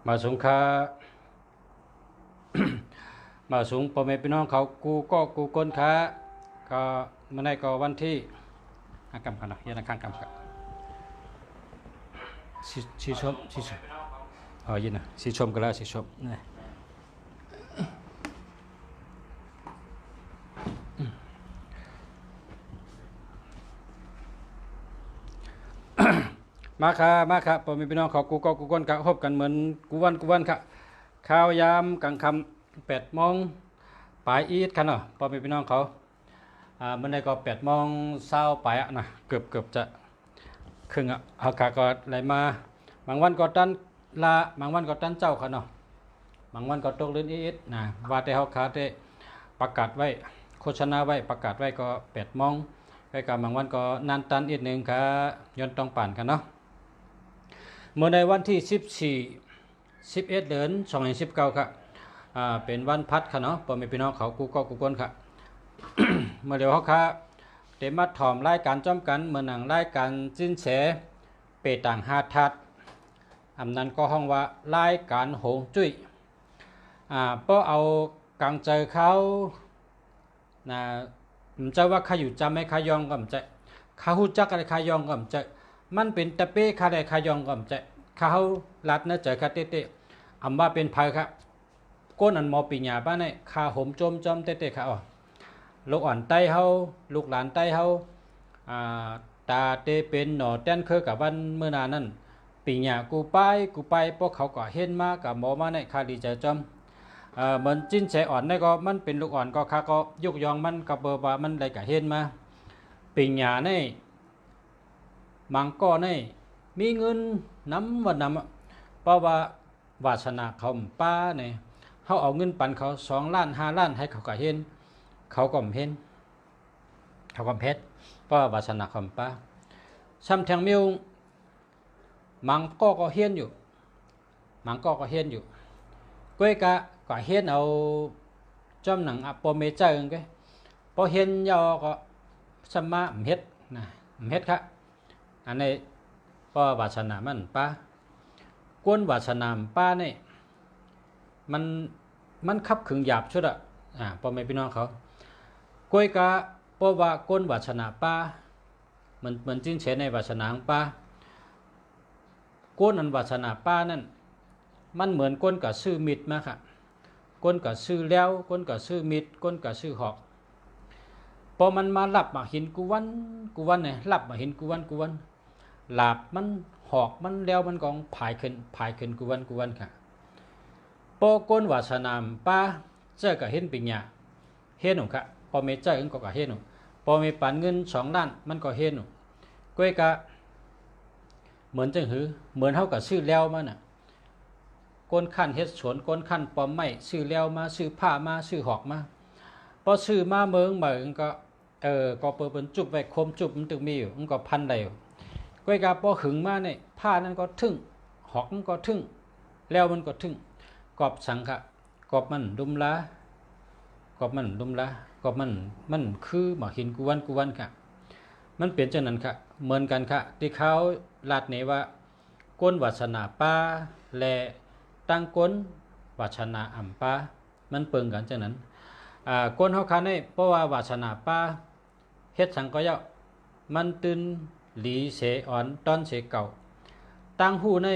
มาสงค้า มาสูงพ่อแม่พี่น้องเขากูก้นค้าก็เมื่อไหร่ก็วันที่กำกันนะยันข้างกำกันชีชมยินนะชีชมก็แล้วชีชมนี่มาค่ะพ่อแม่พี่น้องเขากูก้นกะพบกันเหมือนกูวันค่ะข้าวยามกลางค่ำ8 โมงปลายอีดกันเนาะพ่อแม่พี่น้องเขาเมื่อไหร่ก็8 โมงเช้าไปนะเกือบจะครึ่งอากาศก็ไหลมาบางวันก็ตันละบางวันก็ตันเจ้าค่ะเนาะบางวันก็ตกลื่นอีดนะว่าแต่เขาขาได้ประกาศไว้โฆษณาไว้ประกาศไว้ก็8 โมงไปกับบางวันก็นานตันอีกหนึ่งค่ะย้อนต้องป่านกันเนาะเมื่อในวันที่11 เดือน2019ค่ะเป็นวันพัดค่ะเนาะพ่อแม่พี่น้องเขากูก้นค่ะ เมื่อเดี๋ยวเขาค่ะเต็มมาถ่อมรายการจ้อมกันเมื่อหนังรายการจิ้นแฉเปต่างหาทัดอำนั้นก็ห้องว่ารายการโหงจุ้ยเพราะเอากังใจเขานะผมจะว่าขาอยู่จำไม่ขายองก็ผมจะขาหูจักอะไรขายองก็ผมจะมันเป็นตะเป้ขาได้ขายองก็ผมจะเขาลัดเนื้อเจอขาเต้อำว่าเป็นภัยครับก้นอันมอปีญาบ้านเนี่ยขาหมจมเต้ค่ะลูกอ่อนไตเฮาลูกหลานไตเฮาตาเตเป็นหนอแต้นเคยกับวันเมื่อนานั้นปีญากูไปพวกเขาก็เห็นมากับหมอมาเนี่ยขาดีใจจอมเหมือนจิ้นแฉอ่อนนี่ก็มันเป็นลูกอ่อนก็ข้าก็ยกยองมันกับเบอร์ว่ามันได้กะเห็นมาปีญาเนี่ยมังก็เนี่ยมีเงินน้ำวันน้ำเพราะว่าวาสนาเขาป้าเนี่ยเขาเอาเงินปันเขา2 ล้าน 5 ล้านให้เขากะเห็นเขาก็เห็นเขาก็เพชรเพราะวาสนาเขาป้าซ้ำแทงมิวมังก็เห็นอยู่ก้อยก็เห็นเอาจอมหนังปอเมเจอร์ก็พอเห็นยอก็สมาเฮ็ดนะเฮ็ดครับอันนี้เพราะวาสนามันป้ากวนวาสนาป้าเนี่ยมันขับขึงหยาบชุดพ่อแม่พี่น้องเขาก้อยกะเพราะว่าก้นวาสนาป้ามันจิ้งเฉในวาสนาป้าก้นอันวาสนาป้านั่นมันเหมือนก้นกับชื่อมิดมาค่ะก้นกับชื่อแล้วก้นกับชื่อมิดก้นกับชื่อหอกพอมันมาหลับมาหินกูวันเนี่ยหลับมาหินกูวันหลับมันหอกมันแล้วมันกองผายขึ้นกูวันค่ะพอก้นวาสนามป้าเจ้าก็เห็นปิญญาเห็นหนูค่ะพอเมเจ้าก็เห็นหนูพอเมปันเงิน2 ล้านมันก็เห็นหนูก้อยกะเหมือนจังหือเหมือนเท่ากับชื่อแล้วมันน่ะก้นขั้นเฮ็ดสวนก้นขั้นปอมไม้ชื่อแล้วมาชื่อผ้ามาชื่อหอกมาพอชื่อมาเมืองก็ก็เปิดเป็นจุบไว้คมจุบมันตึงมีอยู่มันก็พันได้อยู่ก้อยกะพอหึงมาเนี่ยผ้านั้นก็ทึ่งหอกมันก็ทึ่งแล้วมันก็ทึ่งกอบสังค่ะกอบมันดุมละกอบมันคือหมอหินกูวันค่ะมันเปลี่ยนจากนั้นค่ะเหมือนกันค่ะที่เขาลาดเนว่าก้นวาสนาป้าและตั้งก้นวาสนาอ่ำป้ามันเปิงกันจากนั้นก้นเฮาคันได้เพราะว่าวาสนาป้าเฮ็ดสังก็เยามันตื่นหลีเสอ่อนตอนเสเก่าตั้งหู้ใน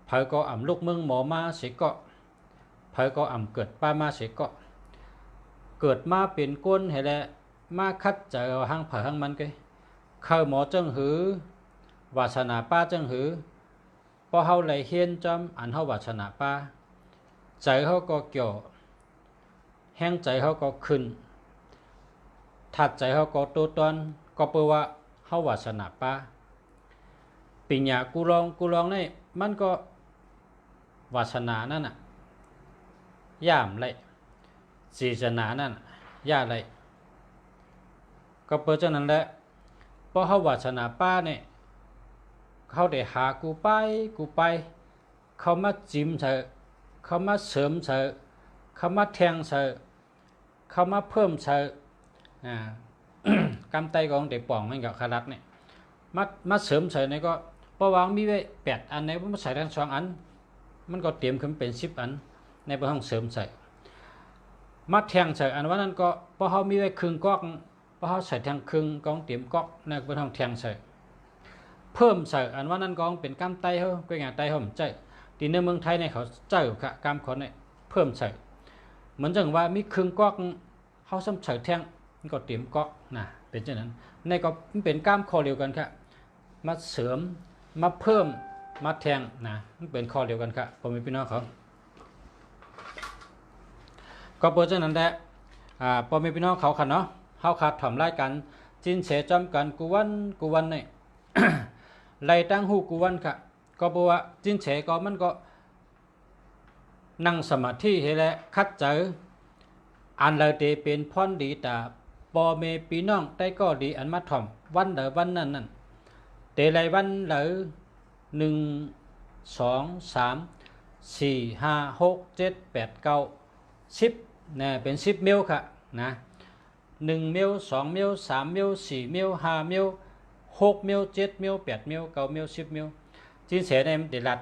เผยก็อ่ำลูกเมืองหมอมาเสเกาะเผยก็อ่ำเกิดป้ามาเสเกาะเกิดมาเป็นก้นให้แลมาคัดเจอหังเผยหังมันก็เข้าหมอจังหือวาสนาป้าจังหือพอเฮาไหลเฮียนจอมอันเฮาวาสนาป้าใจเฮาก็เกี่ยวแห้งใจเฮาก็ขึ้นถัดใจเฮาก็โตตอนก็เปว่าเฮาวาสนาป้าปิญญากูลองนี่มันก็วาสนานั่นน่ะย่ามไรศีสนานั่นย่าไรก็เปิดจากนั้นแหละเพราะเฮาวาสนาป้าเนี่ยเขาได้หากูไปเขามาจิ้มเธอเขามาเสริมเธอเขามาแทงเธอเขามาเพิ่มเธอกำไตของเด็กป่องมันกับคารัดเนี่ยมาเสริมเธอเนี่ยก็ประวังมีไว้8 อันไหนผมใส่ทั้ง2 อัน มันก็เตรียมขึ้นเป็น10อันในบ่ห้องเสริมใส่มาแทงใส่อันว่านั้นก็พอเฮามีไว้ครึ่งก๊อกพอเฮาใส่แทงครึ่งกองเตรียมก๊อกในบ่ห้องแทงใส่เพิ่มใส่อันว่านั้นกองเป็นกำไตเฮาก็งาไตเฮาใจที่ในเมืองไทยในเขาเจ้าค่ะกำขอเนี่ยเพิ่มใส่เหมือนจังว่ามีครึ่งก๊อกเฮาซ้ำใส่แทงมันก็เตรียมก๊อกนะเป็นจังนั้นในก็เป็นกำข้อเดียวกันค่ะมาเสริมมาเพิ่มมาแทงนะมันเป็นข้อเดียวกันค่ะพ่อแม่พี่น้องเขาก็เพราะฉะนั้นแหละพ่อแม่พี่น้องเขาค่ะเนาะเฮาขาดถ่อมรายกันจินเสจำกันกูวันนี่ ไล่ตั้งหูกูวันค่ะก็เพราะว่าจินเสก็มันก็นั่งสมาธิให้แลคัดเจออันเลยเตเป็นพรดีตาพ่อแม่พี่น้องได้ก็ดีอันมาถ่อมวันเดอวันนั้นเตไลวันเหลอ1 2 3 4 5 6 7 8 9 10นะเป็น10มิลค่ะนะ1มิล2มิล3มิล4มิล5มิล6มิล7มิล8มิล9มิล10มิลจินเสในเดลัด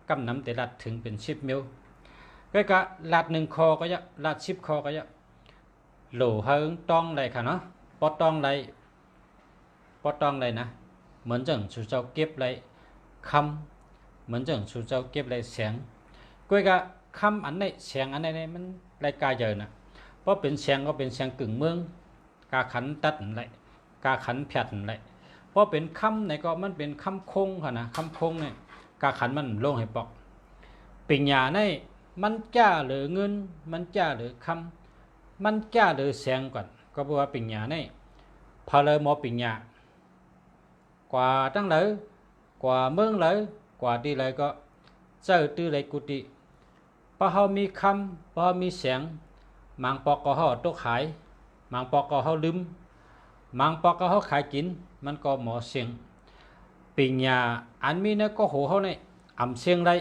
กำน้ำเดลัดถึงเป็น10มิลก็กะลัด1คอก็จะลัด10คอก็จะโหลเฮิงต้องไรค่ะเนาะปอต้องไรนะเหมือนจังสุเจ้าเก็บไรคำเหมือนจังสุเจ้าเก็บไรเสียงก็กะคำอันไหนเสียงอันไหนมันไรกาเยอะนะเพราะเป็นเสียงก็เป็นเสียงกึ่งเมืองกาขันตัดไรกาขันแผดไรเพราะเป็นคำไหนก็มันเป็นคำคงค่ะนะคำคงเนี่ยกาขันมันลงให้ปอกปิญญาในมันจ้าหรือเงินมันจ้าหรือคำมันจ้าหรือเสียงก่อนก็บอกว่าปิญญาในพอเลยมอปิญญากว่าตั้งเลยกว่าเมืองเลยกว่าที่เลยก็เจอตื้อเลยกุฏิพอเขามีคำพอเขามีเสียงมังปอกก็เขาตกขายมังปอกก็เขาลืมมังปอกก็เขาขายกินมันก็หมอเสียงปิญญาอันมีเนี่ยก็โหเขาเนี่ยอ่ำเสียงไร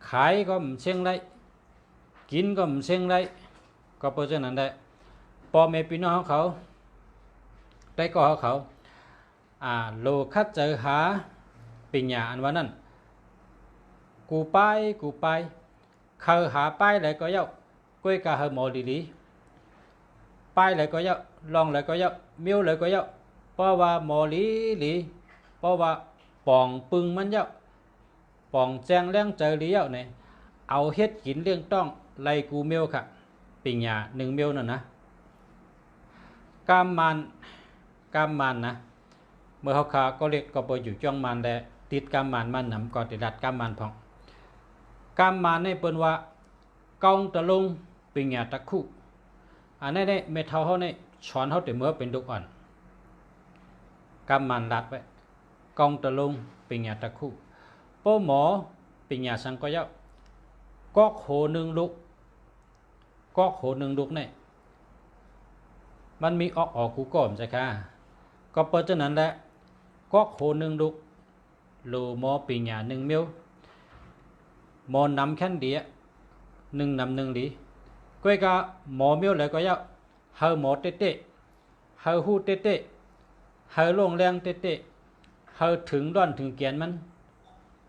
ขายก็อ่ำเสียงไรกินก็อ่ำเสียงไรก็เพราะฉะนั้นได้พ่อแม่พี่น้องเขาได้ก็เขาโลคัดเจอหาปิญญาอันว่านั้นกูไปเขาหาไปเลยก็ยาวก้อยกะหาหมอดีไปเลยก็ยาวลองเลยก็ยาวมิ้วเลยก็ยาวเพราะว่าหมอลีเพราะว่าปองปึงมันยาวปองแจงแรงเจอลียาวเนี่ยเอาเฮ็ดกินเรื่องต้องไล่กูมิ้วค่ะปิญญา1มิ้วนั่นนะกามมันนะเมื่อเขาขาก็เรียกก็ไปอยู่จ้องมันแต่ติดกามมันมันนำก็ติดดัดกามมันพองกามมันในเปิ้นว่ากองตะลุงปิญญาตะคุอันนี้เนี่ยเมทัลเขาเนี่ยช้อนเขาแต่เมื่อเป็นดุกอ่อนกามมันรัดไว้กองตะลุงปิญญาตะคุโป้หมอปิญญาสังก็ยะก็โห1 ลูกเนี่ยมันมีออกกูก่อมใช่ค่ะก็เพราะฉะนั้นแหละก็โห1 ลูกโลหมอปิญญา1มิลหมอนำแค่นเดีย1 นำ 1 หลีก็กะหมอมิลเลยก็ยะเฮาหมอเตะเฮาหูเตะเฮาลงแรงเตะเฮาถึงด้อนถึงแกนมัน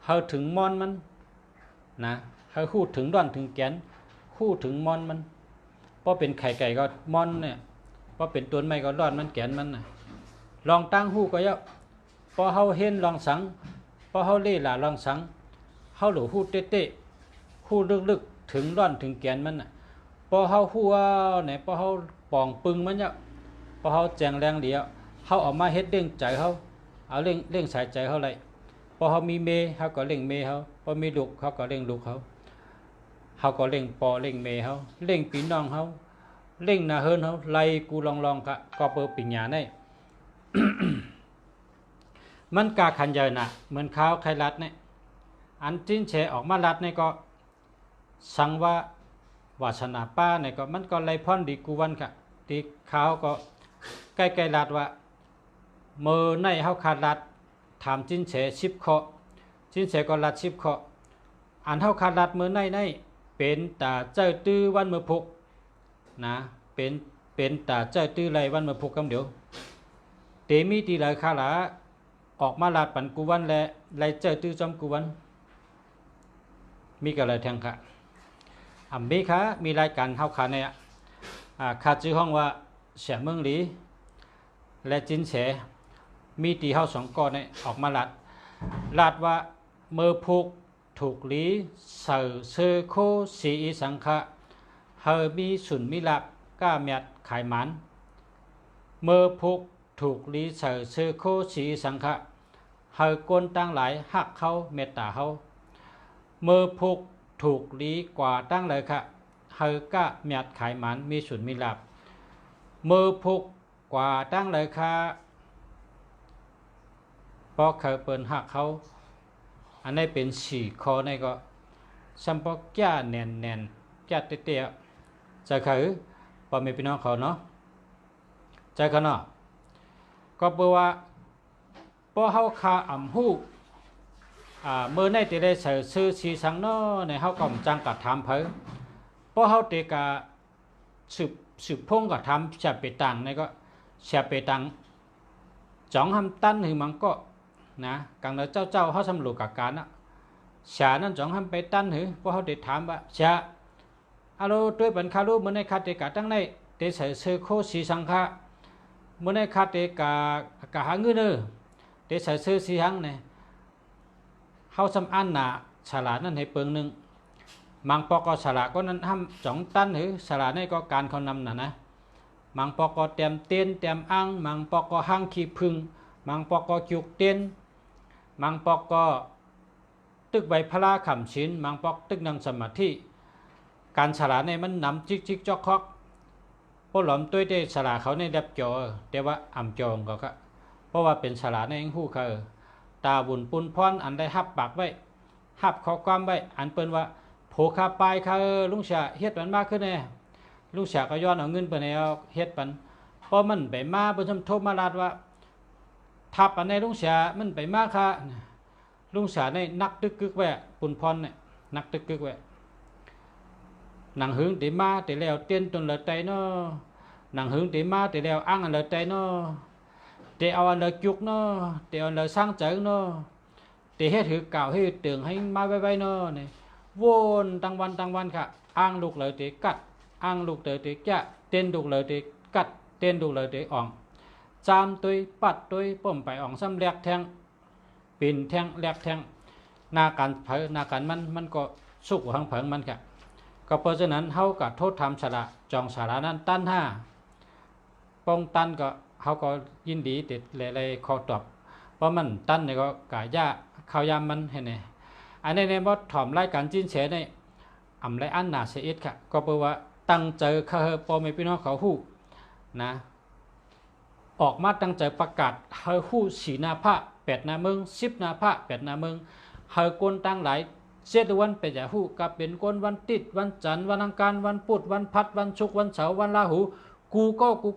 เฮาถึงมอนมันนะเฮาหูถึงด้อนถึงแกนหูถึงมอนมันเพราะเป็นไข่ไก่ก็มอนเนี่ยเพราะเป็นต้นไม้ก็ด้อนมันแกนมันน่ะลองตั้งหูก็ยะพอเฮาเห็นลองสังพอเฮาเล่หล่าลองสังเฮาหลูหูเตะหูลึกๆถึงด้อนถึงแกนมันน่ะพอเฮาหัวเนี่ยพอเฮาปองปึงมันเนี่ยพอเฮาแจงแรงเดียวเฮาออกมาเฮ็ดเร่งใจเฮาเอาเร่งสายใจเฮาเลยพอเฮามีเมเฮาก็เร่งเมเฮาพอมีลูกเฮาก็เร่งลูกเฮาก็เร่งปอเร่งเมเฮาเร่งพี่น้องเฮาเร่งนาเฮินเฮาไล่กูลองๆก็เปิดปิญญาได้ มันกาขันใหญ่น่ะเหมือนข้าวไข่รัดเนี่ยอันจิ้นเฉออกมารัดเนี่ยก็สังว่าวาสนาป้าเนี่ยก็มันก็ไล่พ่อนดีกูวันค่ะที่ข้าวก็ใกล้ๆรัดว่ามือในเฮาขาดรัดถามจิ้นเฉ10 ข้อจิ้นเฉก็รัด10 ข้ออันเฮาขาดรัดมือในเป็นตาเจ้าตื้อวันมือพุกนะเป็นตาเจ้าตื้อไรวันมือพุกคำเดียวเตมีตีหลายคาหลาออกมาลาดปันกูวันและไรเจ้าตื้อจอมกูวัน มีกันเลยแทงค่ะมีค่ะมีรายการเข้าขาเนี่ยค่าชื่อห้องว่าเสียเมืองหลีและจินเสมีตีเข้า2ก้อนเนี่ยออกมาลาดว่าเมื่อผูกถูกหลีเสือเสือโคสีสังฆะเฮอมีสุนมีลับก้าเมียดขายหมันเมื่อผูกถูกหลีเสือเสือโคสีสังฆะเฮอกวนตั้งหลายหักเขาเมตตาเขาเมื่อผูกถูกหลีกว่าตั้งเลยค่ะเฮอก้าเมียดขายหมันมีสุนมีลับเมื่อผูกกว่าตั้งเลยค่ะพอเขาเปิดหักเขาอันนี้เป็น4ข้อนี่ก็สัมปอกแก่แน่นๆแก่เตี้ยๆจะคือพอมีพี่น้องเขาเนาะใจเขาเนาะก็แปลว่าพอเขาคาหู้เมื่อในตีได้ใส่ซื้อสีสังเนาะในเขาก็จังกัดถามเพิ่นพอเขาตีกะสืบพงกับทำเสียไปตังในก็เสียไปตังจ่องทำตั้นหรือมันก็นะกังเจ้าเขาสำรวจกับการนะเสียนั่นจ่องทำไปตั้นหรือพอเขาได้ถามว่าเสียฮัลโหลด้วยปัญคาลูเมื่อในคาเตกาตั้งในเตใส่เสื้อโคสีสังฆะเมื่อในคาเตกาหาเงินเนอเตใส่เสื้อสีหังเนี่ยเขาสำอันหนาฉลาดนั่นให้เปิงหนึ่งมังปอกฉลาดก็นั้นทำจ่องตั้นหรือฉลาดในก็การเขานำนะมังปอกเตรียมเตียนเตรียมอังมังปอกห้างขี้พึ่งมังปอกจุกเตียนมังปอกตึกใบพลาขำชิ้นมังปอกตึกนังสมาธิการฉลาดในมันนำจิกจอกคอกพวกหลอมตัวได้ฉลาดเขาในดับจอแต่ว่าอ่ำจองก็เพราะว่าเป็นฉลาดในหู้เขาตาบุญปุนพรอันได้หับปากไว้หับข้อความไว้อันเปิ้นว่าโผคาปายเขาลุงเสียเฮ็ดมันมากขึ้นแน่ลุงเสียก็ย้อนเอาเงินไปให้เอาเฮ็ดปันพอมันไปมาเพิ่นโทรมาลาดว่าทับอันในลุงเสียมันไปมาค่ะลุงเสียในนักตึกกึกไว้ปุนพรเนี่ยนักตึกกึกไว้หนังหึงตีมาตีแล้วเต้นจนเลยใจเนาะหนังหึงตีมาตีแล้วอ้างอันเลยใจเนาะตีเอาอันเลยจุกเนาะตีเอาอันเลยสร้างเจิงเนาะตีเฮ็ดถือเก่าให้ตื่นให้มาไว้เนาะเนี่ยวนตั้งวันค่ะอ้างลูกเลยตีกัดอ้างลูกเลยตีแกะเต้นลูกเลยตีกัดเต้นลูกเลยตีอ่องจามตุยปัดตุยป่มไปอ่องซ้ำแหลกแทงปิ่นแทงแหลกแทงหน้าการเผยหน้าการมันก็สุกหังเผิงมันค่ะก็เพราะฉะนั้นเขาก็โทษทำสละจองสาระนั้นตั้นห้าป้องตันก็เขาก็ยินดีติดเลยขอตอบเพราะมันตั้นเนี่ยก็กะยาข้าวยามมันเห็นไหมอันนี้ในบทถ่อมรายการจิ้นเฉยในอ่ำไรอันหนาเสียค่ะก็แปลว่าตั้งใจข้าพอไม่พี่น้องเขาหู้นะออกมาตั้งใจประกาศเฮาหู้สีนาพระ8 นาเมือง10 นาพระ8 นาเมืองเฮากนตั้งหลาย7 วันเป็นอย่างหู้กับเป็นก้นวันติดวันจันทร์วันอังคารวันพุธวันพัดวันศุกร์วันเสาร์วันลาหูกู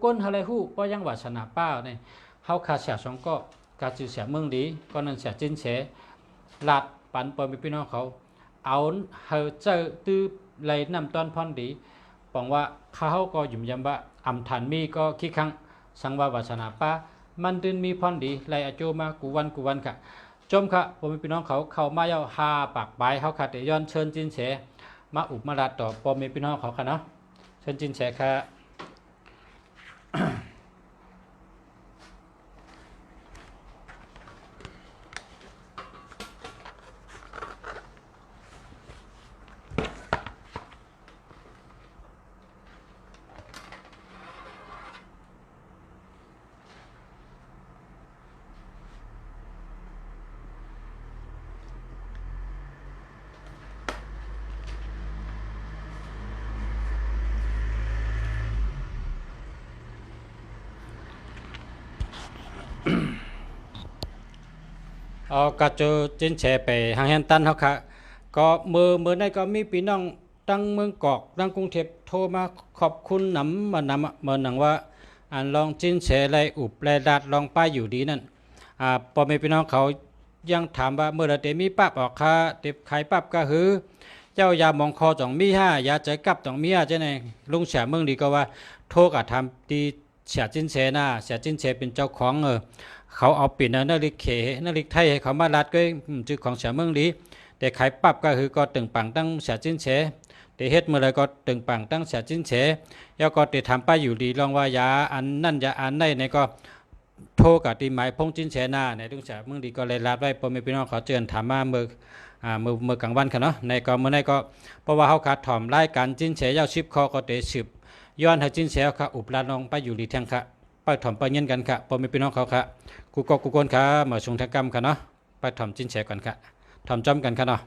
ก้นอะไรหู้ก็ยังว่าชนะป้าเนี่ยเฮาขาเสีย2ก็กาจือเสียเมืองดีก็นั่นเสียจินเฉลาดปันปอยมีพี่น้องเขาเอาเฮาเจอตื้อไหลนำตอนพรดีบอกว่าเขาก็ยุ่มยำว่าอำฐานมีก็ขี้ครั้งสังว่าวาสนาป้ามันตื่นมีพรดีไหลอโจมากูวันค่ะจมค่ะผมมีพี่น้องเขาเข้ามาเย้าหาปากใบเขาค่ะแต่ย้อนเชิญจินเฉมาอุบมาลาดต่อปอมีพี่น้องเขาค่ะเนาะเชิญจินเฉค่ะ กระโจจินแชไปหางแฮนตันเขาค่ะก็มือในก็มีพี่น้องตั้งเมืองกอกตั้งกรุงเทพโทรมาขอบคุณนำเมื่อหนังว่าอันลองจินแชไรอุบไรดัดลองป้ายอยู่ดีนั่นพอมีพี่น้องเขายังถามว่าเมื่อไรเตมีปั๊บออกค่ะเตบขายปั๊บก็คือเจ้ายามองคอจ่องมีห้ายาใจกับจ่องมีห้าเจ้าไหนลุงเสียเมืองดีก็ว่าโทรกับทำตีเสียจินแชน่ะเสียจินแชเป็นเจ้าของเขาเอาปิ่นนาฬิกไทยให้เขามาลัดก็จื่อของเสียเมืองดี แต่ขายปั๊บก็คือก็ตึงปังตั้งเสียจิ้นเฉแต่เฮ็ดเมื่อไรก็ตึงปังตั้งเสียจิ้นเฉแล้วก็ติทำไปอยู่ดีลองว่ายาอันนั่นยาอันในในก็โทรกับตีหมายพงจิ้นเฉหน้าในทุกเสียมึงดีก็เลยลาดไว้พ่อแม่พี่น้องขอเตือนถามมาเมื่อเมื่อกลางวันค่ะเนาะในก็เมื่อในก็เพราะว่าเขาขาดถ่อมรายการจิ้นเฉยาวชิบคอก็เตะสืบย้อนให้จิ้นเฉค่ะอุปราลองไปอยู่ดีแทงค่ะไปถ่อมไปเงินกันค่ะพ่อแม่พี่น้องเขาค่ะกูคนค่ะมาชงทกรรมค่ะเนาะไปถ่อมจิ้นเฉก่อนค่ะถ่อมจอมกันค่ะเนาะ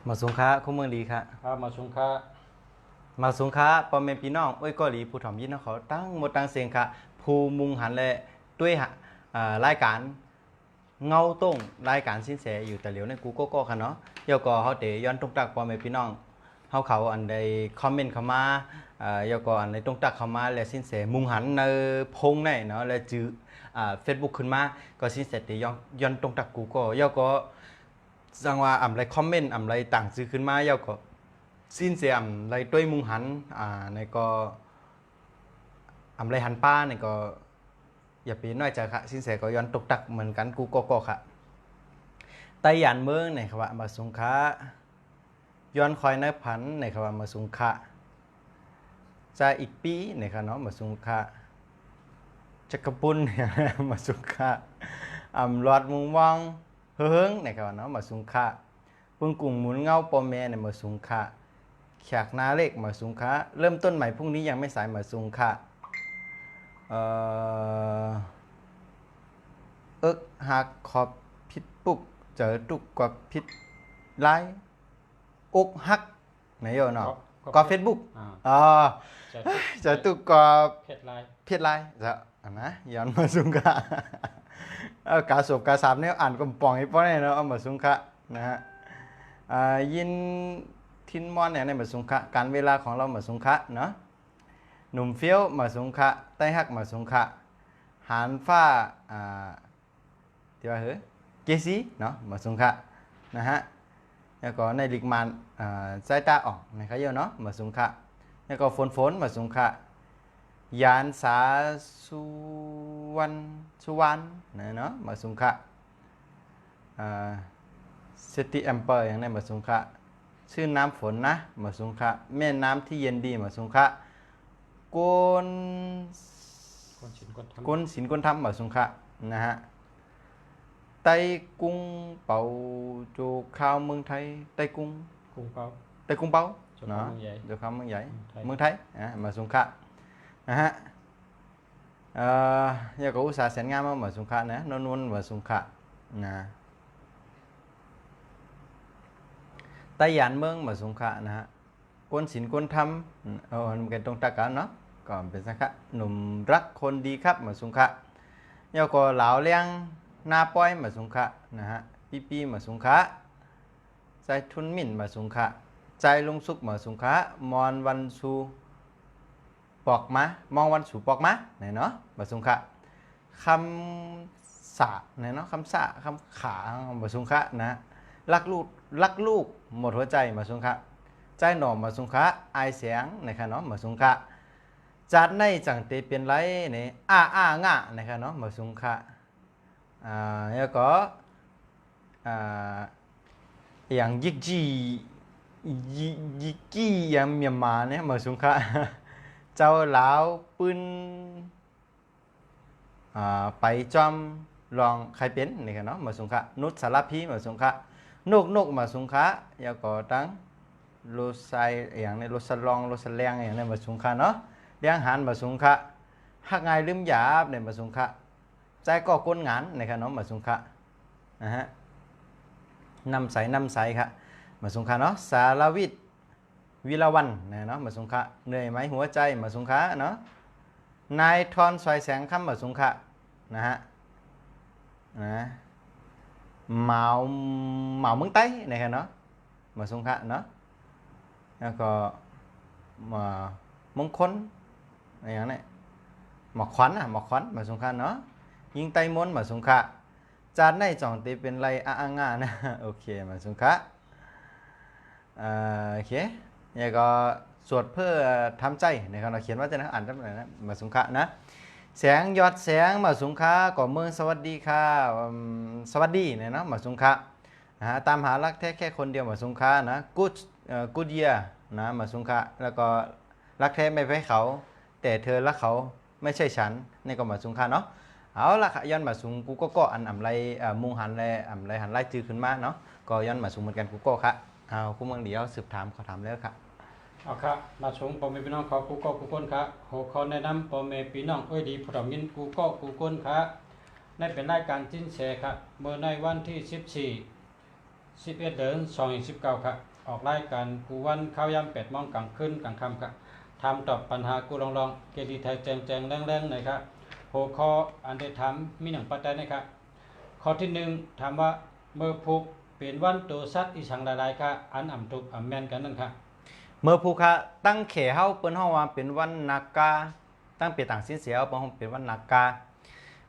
มาสงค้าคู่เมืองดีค่ะครับมาชงค่ะมาสงค้าปอมเมนพี่น้องเอ้ยก็หลีผู้ถ่อมยินเขาตั้งหมดตั้งเสียงค่ะผู้มุงหันเลยด้วยรายการเงาต้งรายการสินแสอยู่แต่เหลียวในกูก็ค่ะเนาะเดี๋ยวก็เขาเตะย้อนตรงตักปอมเมนพี่น้องเขาอันใดคอมเมนต์เข้ามาเดี๋ยวก็อันใดตรงตักเข้ามาแล้วสินแสมุงหันในพงในเนาะแล้วจื้อFacebook ขึ้นมาก็สินแสเตะย้อนตรงตักกูก็เดี๋ยวก็จังว่าอะไรคอมเมนต์อะไรต่างซื้อขึ้นมาเดี๋ยวก็สิ้นเสียอะไรด้วยมุงหันในก็อะไรหันป้าในก็อย่าไปน้อยใจค่ะสิ้นเสียก็ย้อนตกตักเหมือนกันกูก็ค่ะไต้หยานเมืองในคำว่ามาสุงค้าย้อนคอยในพันในคำว่ามาสุงค้าจะอีกปีในคำเนาะมาสุงค้าจักรปุ่นมาสุงค้าหลอดมุงวังเฮิงในคำว่าเนาะมาสุงค้าปุ่นกุ้งหมุนเงาปอมแม่ในมาสุงค้าแขกนาเล็กมาสุงค้าเริ่มต้นใหม่พรุ่งนี้ยังไม่สายมาสุงค้าหักขอบพิษปุกเจอตุกกว่าพิษไลอกหักไหนโยเนาะก็เฟซบุ๊กเจอตุกกว่าเพจไลจะนะย้อนมาสุงค้ากาสบกาสามเนี่ยอ่านกำปองให้ป้อนเนี่ยเนาะเอามาสุงค้านะฮะยินทินมอนเนี่ยในมาสุงคะการเวลาของเรามาสุงคะเนาะหนุ่มเฟี้ยวมาสุงคะใต้หักมาสุงคะหานฟ้าที่ว่าเฮ้เกซีเนาะมาสุงคะนะฮะแล้วก็ในลิกมันใจตาออกนะครับเยอะเนาะมาสุงคะแล้วก็ฝนมาสุงคะยานสาสุวรรณเนาะมาสุงคะซิตี้แอมเปอร์อย่างในมาสุงคะชื่อน้ำฝนนะมาสุงคะแม่น้ำที่เย็นดีมาสุงคะกนศิลกนทำมาสุงคะนะฮะไต้กุ้งเป่าโจข้าวเมืองไทยไต้กุ้งเป่าเนาะโจข้าวเมืองใหญ่เมืองไทยมาสุงคะนะฮะอยากก็อุตสาห์แสนงามมาสุงคะนะนวลมาสุงคะนะไต้หยานเมืองมาสุงคะนะฮะก้นศิลป์ก้นทำมันเป็นตรงตะกันเนาะก็เป็นสักคะหนุ่มรักคนดีครับมาสุงคะแล้วก็เหลาเลี้ยงนาป้อยมาสุงคะนะฮะปีมาสุงคะใจทุนมิ่นมาสุงคะใจลุงสุกมาสุงคะมอนวันสูปอกมามองวันสูปอกมาเนี่ยเนาะมาสุงคะคำสะเนี่ยเนาะคำสะคำขามาสุงคะนะรักลูกหมดหัวใจมาสุงคะใจหน่อมาสุงคะอายเสียงนะครับเนาะมาสุงคะจัดในจังเตเปลี่ยนไรเนี่ยงะนะครับเนาะมาสุงคะแล้วก็อย่างยิกกี้อย่างเมียนมาเนี่ยมาสุงคะเจ้าหลาวปืนไปจอมลองใครเป็นนะครับเนาะมาสุงคะนุชสารพีมาสุงคะนกมาสุงคะแล้วก็ตั้งรถไซอย่างในรถสลองรถสแลงอย่างในมาสุงคะเนาะเลี้ยงหันมาสุงคะหักไงลืมหยาบในมาสุงคะใจก็ก้นงานนะครับเนาะมาสุงคะนะฮะนำใสครับมาสุงคะเนาะสารวิทย์วิลาวันเนาะมาสุงคะเหนื่อยไหมหัวใจมาสุงคะเนาะนายทอนซอยแสงคำมาสุงคะนะฮะเหมาเมืองไต้นะครับเนาะมาสุงคะเนาะแล้วก็มงคลอะไรอย่างนี้หมอกขวัญมาสุงคะเนาะยิงไต้มนมาสุงคะ จานในจ่องตีเป็นไรอ่างงานะ โอเคมาสุงคะโอเคเนี่ยก็สวดเพื่อทำใจนะครับเราเขียนว่าจะนะอ่านได้ไหมนะมาสุงคะนะแสงยอดแสงมาสุงคะก่อเมืองสวัสดีค่ะสวัสดีเนี่ยนะมาสุงคะนะฮะตามหารักแท้แค่คนเดียวมาสุงคะนะกูดเยียนะมาสุงคะแล้วก็รักแท้ไม่ให้เขาแต่เธอรักเขาไม่ใช่ฉันนี่ก็มาสุงคะเนาะเอาละค่ะย้อนมาสูงกูก็อันอ่ำไรมุงหันไรอ่ำไรหันไล่จือขึ้นมาเนาะก็ย้อนมาสูงเหมือนกันกูก็ค่ะเอาคู่เมืองเดียวสืบถามขอถามแล้วค่ะเอาครับมาชมพ่อแม่พี่น้องเขากูคนครับหัวข้อแนะนำพ่อแม่พี่น้องเอ้ยดีผู้ดำยินกูคนครับในเป็นรายการจิ้นแชร์ครับเมื่อในวันที่11 เดือน2019ครับออกรายการกูวันข้าวยาม8 โมงกลางคืนกลางค่ำครับทำตอบปัญหากูลองเกดีไทยแจงแรงหน่อยครับหัวข้ออันได้ถามมีหนังปัจจัยนะครับข้อที่1ถามว่าเมื่อผูกเป็นวันตัวสัตว์อีสังหลายๆครับอันอ่ำทุกอ่ำแม่นกันนั่นครับเมื่อผู้ค้าตั้งเขเฮาเปิ้นเฮาว่าเป็นวันนากาตั้งเปียต่างสิ้นเสียเปิ้นเฮาเป็นวันนากา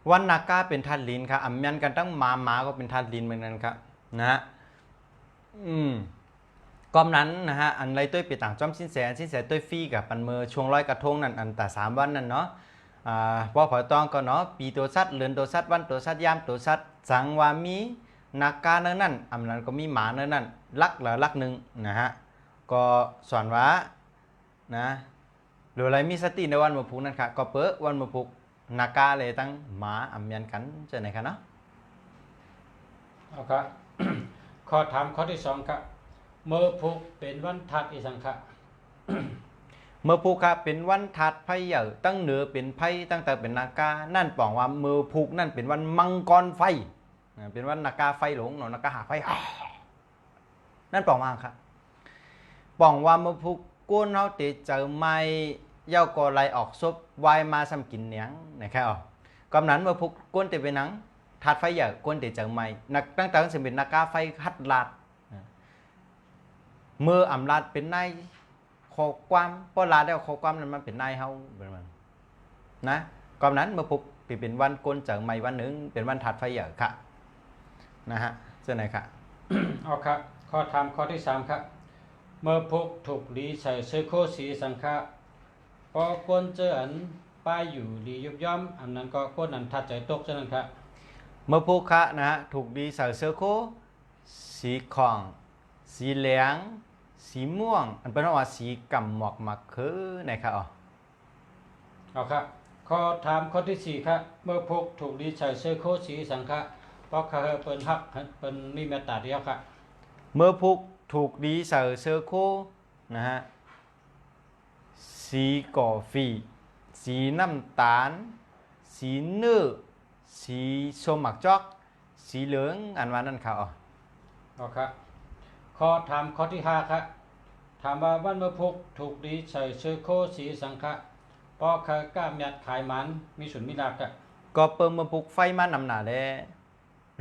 วันนากาเป็นธาตุลินครับอ่ำยันกันตั้งหมาก็เป็นธาตุลินเหมือนกันครับนะฮะก้อมนั้นนะฮะอันไรต้วยเปียต่างจอมสิ้นแสต้วยฟรีกับปันเมื่อช่วงร้อยกระทงนั่นอันแต่3 วันนั่นเนาะพอพอตองก็เนาะปีตัวสัตว์เลือนตัวสัตว์วันตัวสัตว์ยามตัวสัตว์สังวามีนากานั่นอำนั้นก็มีหมานั่นลักละลักหนึ่งนะฮะก็สอนว่านะหรืออะไรมีสติในวันมะพุกนั่นค่ะก็เปิดวันมะพุกนากาเลยตั้งหมาอำยันกันเจอไหนคะเนาะเอาครับ ข้อถามข้อที่2ครับเมื่อพุกเป็นวันทัดอีสังขะ เมื่อพุกครับเป็นวันถัดไพ่ใหญ่ตั้งเหนือเป็นไพ่ตั้งแต่เป็นนากานั่นบอกว่าเมื่อพุกนั่นเป็นวันมังกรไฟเป็นวันนากาไฟหลงเนาะนากาหาไฟนั่นบอกว่าครับบอกว่าเมื่อพุกก้นเขาติเจอไม้เย้าก็ไล่ออกซบวายมาซ้ำกินเนียงนะครับอ๋อกำนั้นเมื่อพุกก้นติเป็นหนังถัดไฟใหญ่ก้นติเจอไม้นักตั้งแต่สิเป็นนากาไฟฮัดลาดเมื่ออำลาดเป็นนายขอความเพราะลาได้ขอความนั้นมันเป็นนายเฮาเป็นมันนะกำนั้นเมื่อพุกติเป็นวันก้นเจอไม้วันหนึ่งเป็นวันถัดไฟใหญ่ค่ะนะฮะเจ้าไหนค่ะ เอาครับข้อถามข้อที่3ครับเมื่อพุกถูกลีใส่เสื้อโคสีสังขะพอก้นเจออันป้ายอยู่ลียุบย่อมอันนั้นก็ก้นอันทัดใจตกเช่นนั้นครับเมื่อพุกคะนะฮะถูกดีใส่เสื้อโคสีของสีเหลืองสีม่วงอันเป็นว่าสีกำหมอกมักคือไหนครับอ๋อเอาครับข้อถามข้อที่4ครับเมื่อพุกถูกลีใส่เสื้อโคสีสังขะเพราะเขาเปิ้นฮักเปิ้นมีเมตตาเดียวครับเมื่อพุกถูกดีใส่เสื้อโคนะฮะสีกาแฟสีน้ำตาลสีเนื้อสีส้มหมักจอกสีเหลืองอันว่านั่นครับอ๋อเอาครับข้อถามข้อที่5ครับถามว่าวันเมื่อพุกถูกลีใส่เสื้อโคสีสังขะเพราะเขากล้ายัดขายมันมีสุนมีลาบครับก็เปิ่มเมื่อพุกไฟมานำหนาแล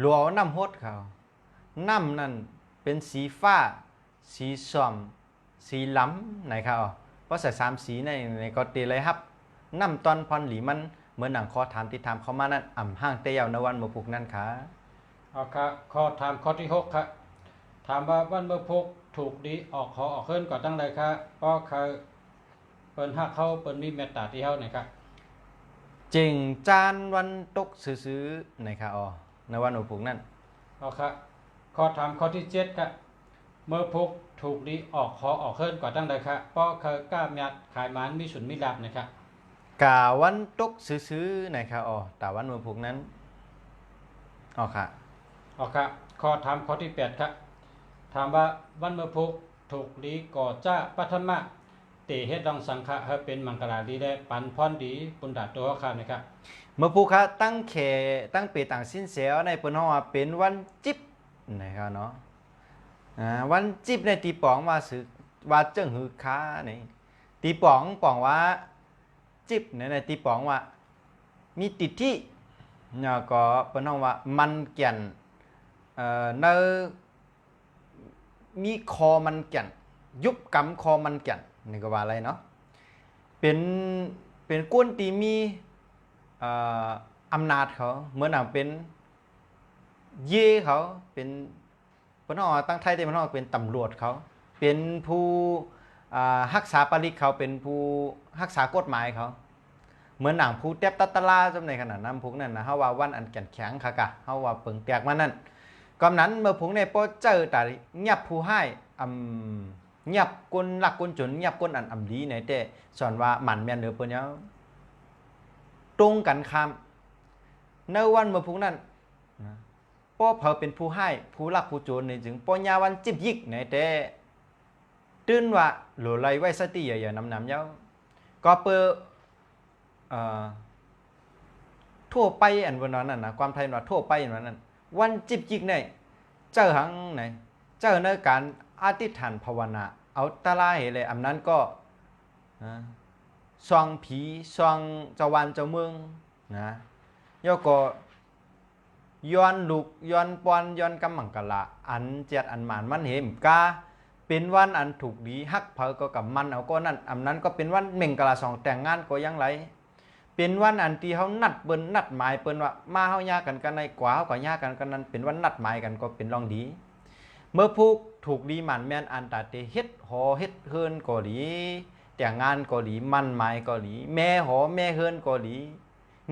หลัวน้ำฮดเขาน้ำนั่นเป็นสีฟ้าสีส้มสีล้ำไหนครับเพราะใส่3 สีในก็ตีเลยครับน้ำตอนพรหลีมันเหมือนหนังคอถามที่ถามเขามานั่นอ่ำห้างเตียวในวันเมื่อพุกนั่นค่ะเอาครับข้อถามข้อที่6ครับถามว่าวันเมื่อพุกถูกดีออกขอออกเคลื่อนก่อนตั้งเลยครับเพราะเขาเปิ้นฮักเขาเปิ้นมีเมตตาที่เฮาเนี่ยครับจริงจานวันตกซื้อๆไหนครับอ๋อในวันเมื่อพุกนั่นเอาครับข้อถามข้อที่7ครับเมื่อพุกถูกดีออกขอออกเคลื่อนก่อนตั้งเลยครับเพราะเขากล้ายัดขายมันมีสุนมีลาบนะครับกาวันตกซื้อๆไหนครับอ๋อแต่วันเมื่อพุกนั้นอ๋อค่ะเอาครับข้อถามข้อที่8ครับถามว่าวันเมื่อพุกถูกดีก่อจ้าปัทมะเตเฮ็ดดองสังฆะให้เป็นมังกราดีได้ปันพรดีปุณดาตัวครับนะครับเมื่อพุกคะตั้งเขตั้งเปตังสิ้นเสียวในปนว่าเป็นวันจิบนะครับเนาะวันจิบในตีป๋องว่าสือว่าเจิ้งหือค้านี่ตีป๋องว่าจิบในตีป๋องว่ามีติดที่เนี่ยก็เป็นห้องว่ามันแก่นเนอมีคอมันแก่นยุบกำคอมันแก่นนี่ก็ว่าอะไรเนาะเป็นก้นตีมีอำนาจเขาเหมือนเป็น เย่เขาเป็นเพิ่นเฮาตั้งไทยแต่เพิ่นเฮาเป็นตำรวจเขาเป็นผู้รักษาปริกเขาเป็นผู้รักษากฎหมายเขาเหมือนหนังผู้แตบตัตตะลาจำในขนาดนั้นพวกนั้นนะเฮาว่าวันอันแก่นแข็งค่ะกะเฮาว่าเปิงแตกมานั่นกำนั้นเมื่อพวกในบ่เจอตาเงียบผู้ให้เงียบคนรักคนจนเงียบคนอันอำดีในแต่สอนว่าหมันแม่นเด้อเปิ้นยังตรงกันข้ามในวันเมื่อพวกนั้นนะป้อเผาเป็นผู้ให้ผู้รักผู้โจรนี่จึงป้อยาวันจิบยิกในแต่ตื่นว่าโหลไลไว้สติอย่านำเย้าก็เปิทั่วไปอันวันนั้นนะความไทยว่าทั่วไปอันวันนั้นวันจิบจิกเนี่ยเจอหังไหนเจอในการอธิษฐานภาวนาเอาตาลาเหเลยอันนั้นก็ซองผีซองเจ้าวันเจ้าเมืองนะย่อก็ย้อนลูกย้อนปอนย้อนกำมังกะละอันเจ็ดอันหมานมันเหมกาเป็นวันอันถูกดีฮักเผอก็กับมันเอาก็นั่นอันนั้นก็เป็นวันเม่งกะละสองแต่งงานก็ยังไรเป็นวันอันที่เขานัดเปิ้นนัดหมายเปิ้นว่ามาเฮาญากันกันในกว่าเฮาก็ญากันกันนั้นเป็นวันนัดหมายกันก็เป็นรองดีเมื่อผูกถูกดีหมันแม่นอันตาเตเฮ็ดหอเฮ็ดเฮือนก็ดีแต่งงานก็ดีมันหมายก็ดีแม่หอแม่เฮือนก็ดี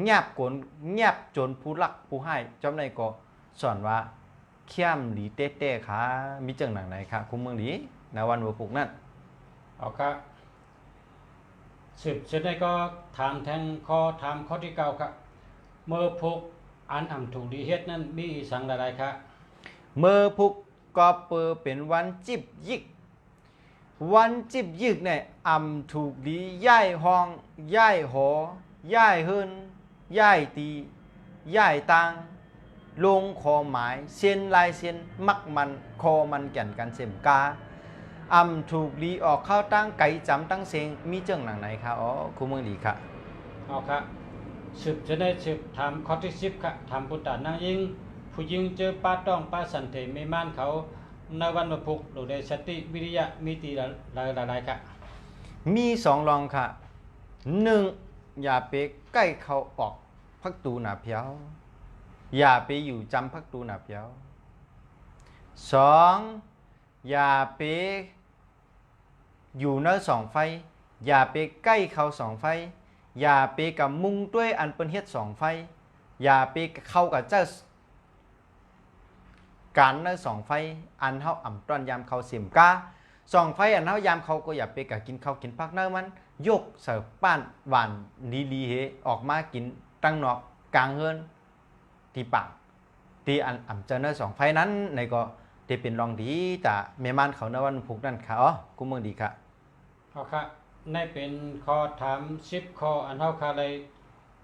เงียบกนเงียบจนผู้รักผู้ให้จำได้ก็สอนว่าเข้มหลีเต้ๆขามีจังหนังไหนค่ะคุณเมืองดีในวันหัวปุกนั่นเอาครับสืบเสร็จได้ก็ถามแทงข้อถามข้อที่เก้าครับเมื่อพกอันถูกดีเฮ็ดนั้นมีสังอะไรครับเมื่อพุกก็เปิดเป็นวันจิบยิกวันจิบยิกเนี่ยถูกดีย่ายห้องย่ายหอย่ายเฮินย่ายตีย่ายตังลงคอหมายเส้นลายเส้นมักมันคอมันแก่นกันเสมกาถูกดีออกเข้าตั้งไก่จำตั้งเซงมีเจ้งหนังไหนครับอ๋อคุณเมืองดีค่ะเอาครับสืบจะได้สืบถามข้อที่10ครับถามพุทธานางยิงผู้ยิงเจอป้าต้องป้าสันเถไม่ม่านเขาในวันมาพุกหรือได้สติวิริยะมีตีหลายครับมี2รองค่ะ1อย่าไปใกล้เขาออกพักตูหนาเพียวอย่าไปอยู่จำพักตูหนาเพียว2อย่าไปอยู่เนื้อสองไฟอย่าไปใกล้เขาสองไฟอย่าไปกับมุงด้วยอันเป็นเฮ็ดสองไฟอย่าไปเข้ากับเจ้าการเนื้อสองไฟอันเฮาตอนยามเขาเสียมกาสองไฟอันเฮายามเขาก็อย่าไปกับกินข้าวกินพักเนื้อมันยกเสิร์ฟป้านหวานลีเฮออกมากินตั้งนอกกลางเฮือนที่ปังที่อันเจอเนื้อสองไฟนั้นในก็ที่เป็นรองดีแต่แม่มันเขาในวันพุกนั่นค่ะอ๋อกูเมืองดีค่ะเอาค่ะในเป็นข้อถาม10ข้ออันเฮาค่ะเลย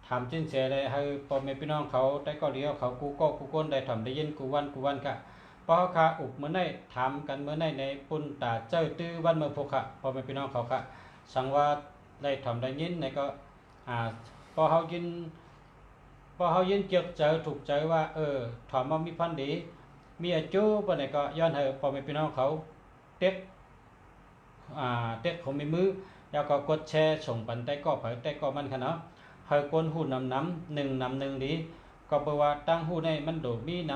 ถามจินเสียเลยให้พ่อแม่พี่น้องเขาได้ก็เดียวเขากูก็กูก้นได้ทำได้ยินกูวันค่ะพอเขาค่ะอุบเมื่อไหร่ถามกันเมื่อไหร่ในปุ่นตาเจ้าตื้อวันเมื่อพกค่ะพ่อแม่พี่น้องเขาค่ะสั่งว่าได้ทำได้ยินในก็พอเขายินเกี่ยวเจอถูกใจว่าถอมมามีพันดีมีอาจูปไหนก็ย้อนให้พ่อแม่พี่น้องเขาเต็กของมือแล้วก็กดแชร์ส่งปันได้ก็เผยได้ก็มันค่ะเนาะให้คนหูนำ1ดีก็แปลว่าตั้งหูในมันโดดมีน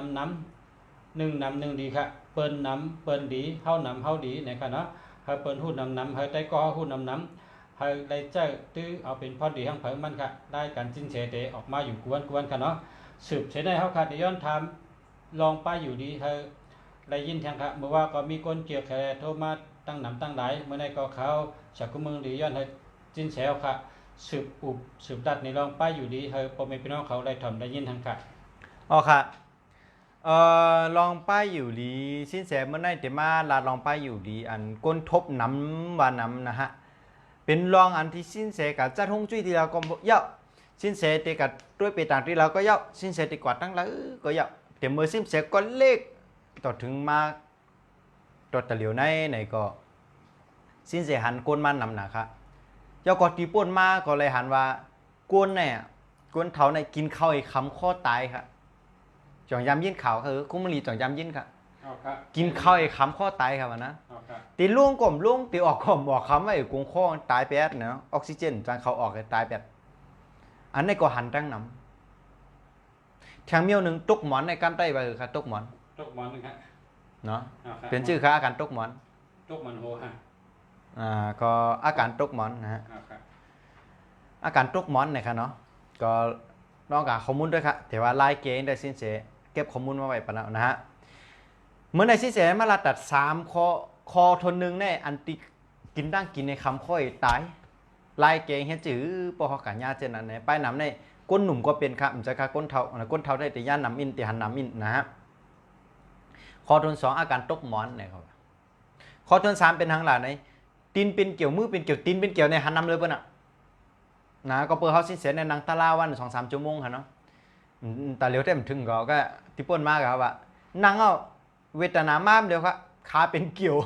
ำดีค่ะเปิ้นนำเปิ้นดีเฮานำเฮาดีนะครับเนาะให้เปิ้นหูนำให้ได้ก็หูนำให้ได้เจ้าตื้อเอาเป็นพอดีทั้งเผยมันค่ะได้การจินเฉเตออกมาอยู่กวนค่ะเนาะสืบเสได้เฮาค่ะย้อนถามลองไปอยู่ดีให้ได้ยินแทงค่ะเมื่อว่าก็มีคนเกี่ยวแขโทรมาตั้งนำตั้งหลายเมื่อในก็เขาจากกุเมืองดีย้อนให้จินแฉวค่ะสืบดัดในลองไปอยู่ดีให้พ่อแม่พี่น้องเขาได้ทำได้ยินทางค่ะอ๋อค่ะลองไปอยู่ดีสินแสเมื่อในเตมาลาลองไปอยู่ดีอันก้นทบน้ำว่าน้ำนะฮะเป็นลองอันที่สินแสกับจัดฮงจุ้ยที่เราก็เยาะสินแสเตกับด้วยไปต่างที่เราก็เยาะสินแสติกว่าตั้งแล้วก็เยาะแต่เมื่อสินแสก็เล็กต่อถึงมาตัวตะเหลียวในก็สินแสหันก้นมานำนะคะเจ้าก็ตีป่นมาก็เลยหันว่าก้นเนี่ยก้นเถาในกินข้าวไอ้คำข้อตายค่ะจ่องยำยินข่าวคือคุ้มรีจ่องยำยินค่ะกินข้าวไอ้คำข้อตายค่ะวันนะตีล่วงก่มล่วงตีออกก่มออกคำว่าไอ้กงข้อตายแปดเนาะออกซิเจนจางเขาออกตายแปดอันนี้ก็หันตั้งนำแท แข็งเมียวหนึ่งตุกหมอนในการได้ไปค่ะตุกหมอน ตกหมอนนึงฮะ เนาะ ครับ เป็นชื่อค่ะอาการตุกหมอน ตกหมอนโหฮะ ก็อาการตุกหมอนนะฮะ ครับ อาการตุกหมอนเนี่ยค่ะเนาะก็นอกจากข้อมูลด้วยค่ะแต่ว่าลายเกณฑ์ได้สินเสเก็บข้อมูลมาไว้ปะนะฮะเมื่อในสินเสมาลาตัด3คอทนหนึ่งในอันติกินดั้งกินในคำค่อยตายลายเกณฑ์เฮ็ดจื้อปอกัญญาเจนนั้นไปนำในก้นหนุ่มก็เป็นครับจะค่ะก้นเท่าได้แต่ย่านนำอินแต่หันนำอินนะฮะคอทน2อาการตกหมอนเนี่ยครับคอทน3เป็นทางหลังไหนตีนเป็นเกี่ยวมือเป็นเกี่ยวตีนเป็นเกี่ยวในหันนำเลยเปิ้นอ่ะนะก็เปิดเขาสินเสในนางตะลาวัน 2-3 ชั่วโมงค่ะเนาะแต่เร็วแต่มันถึงก็ที่ป่นมากครับว่านางเอาเวทนามามเดียวครับขาเป็นเกี่ยว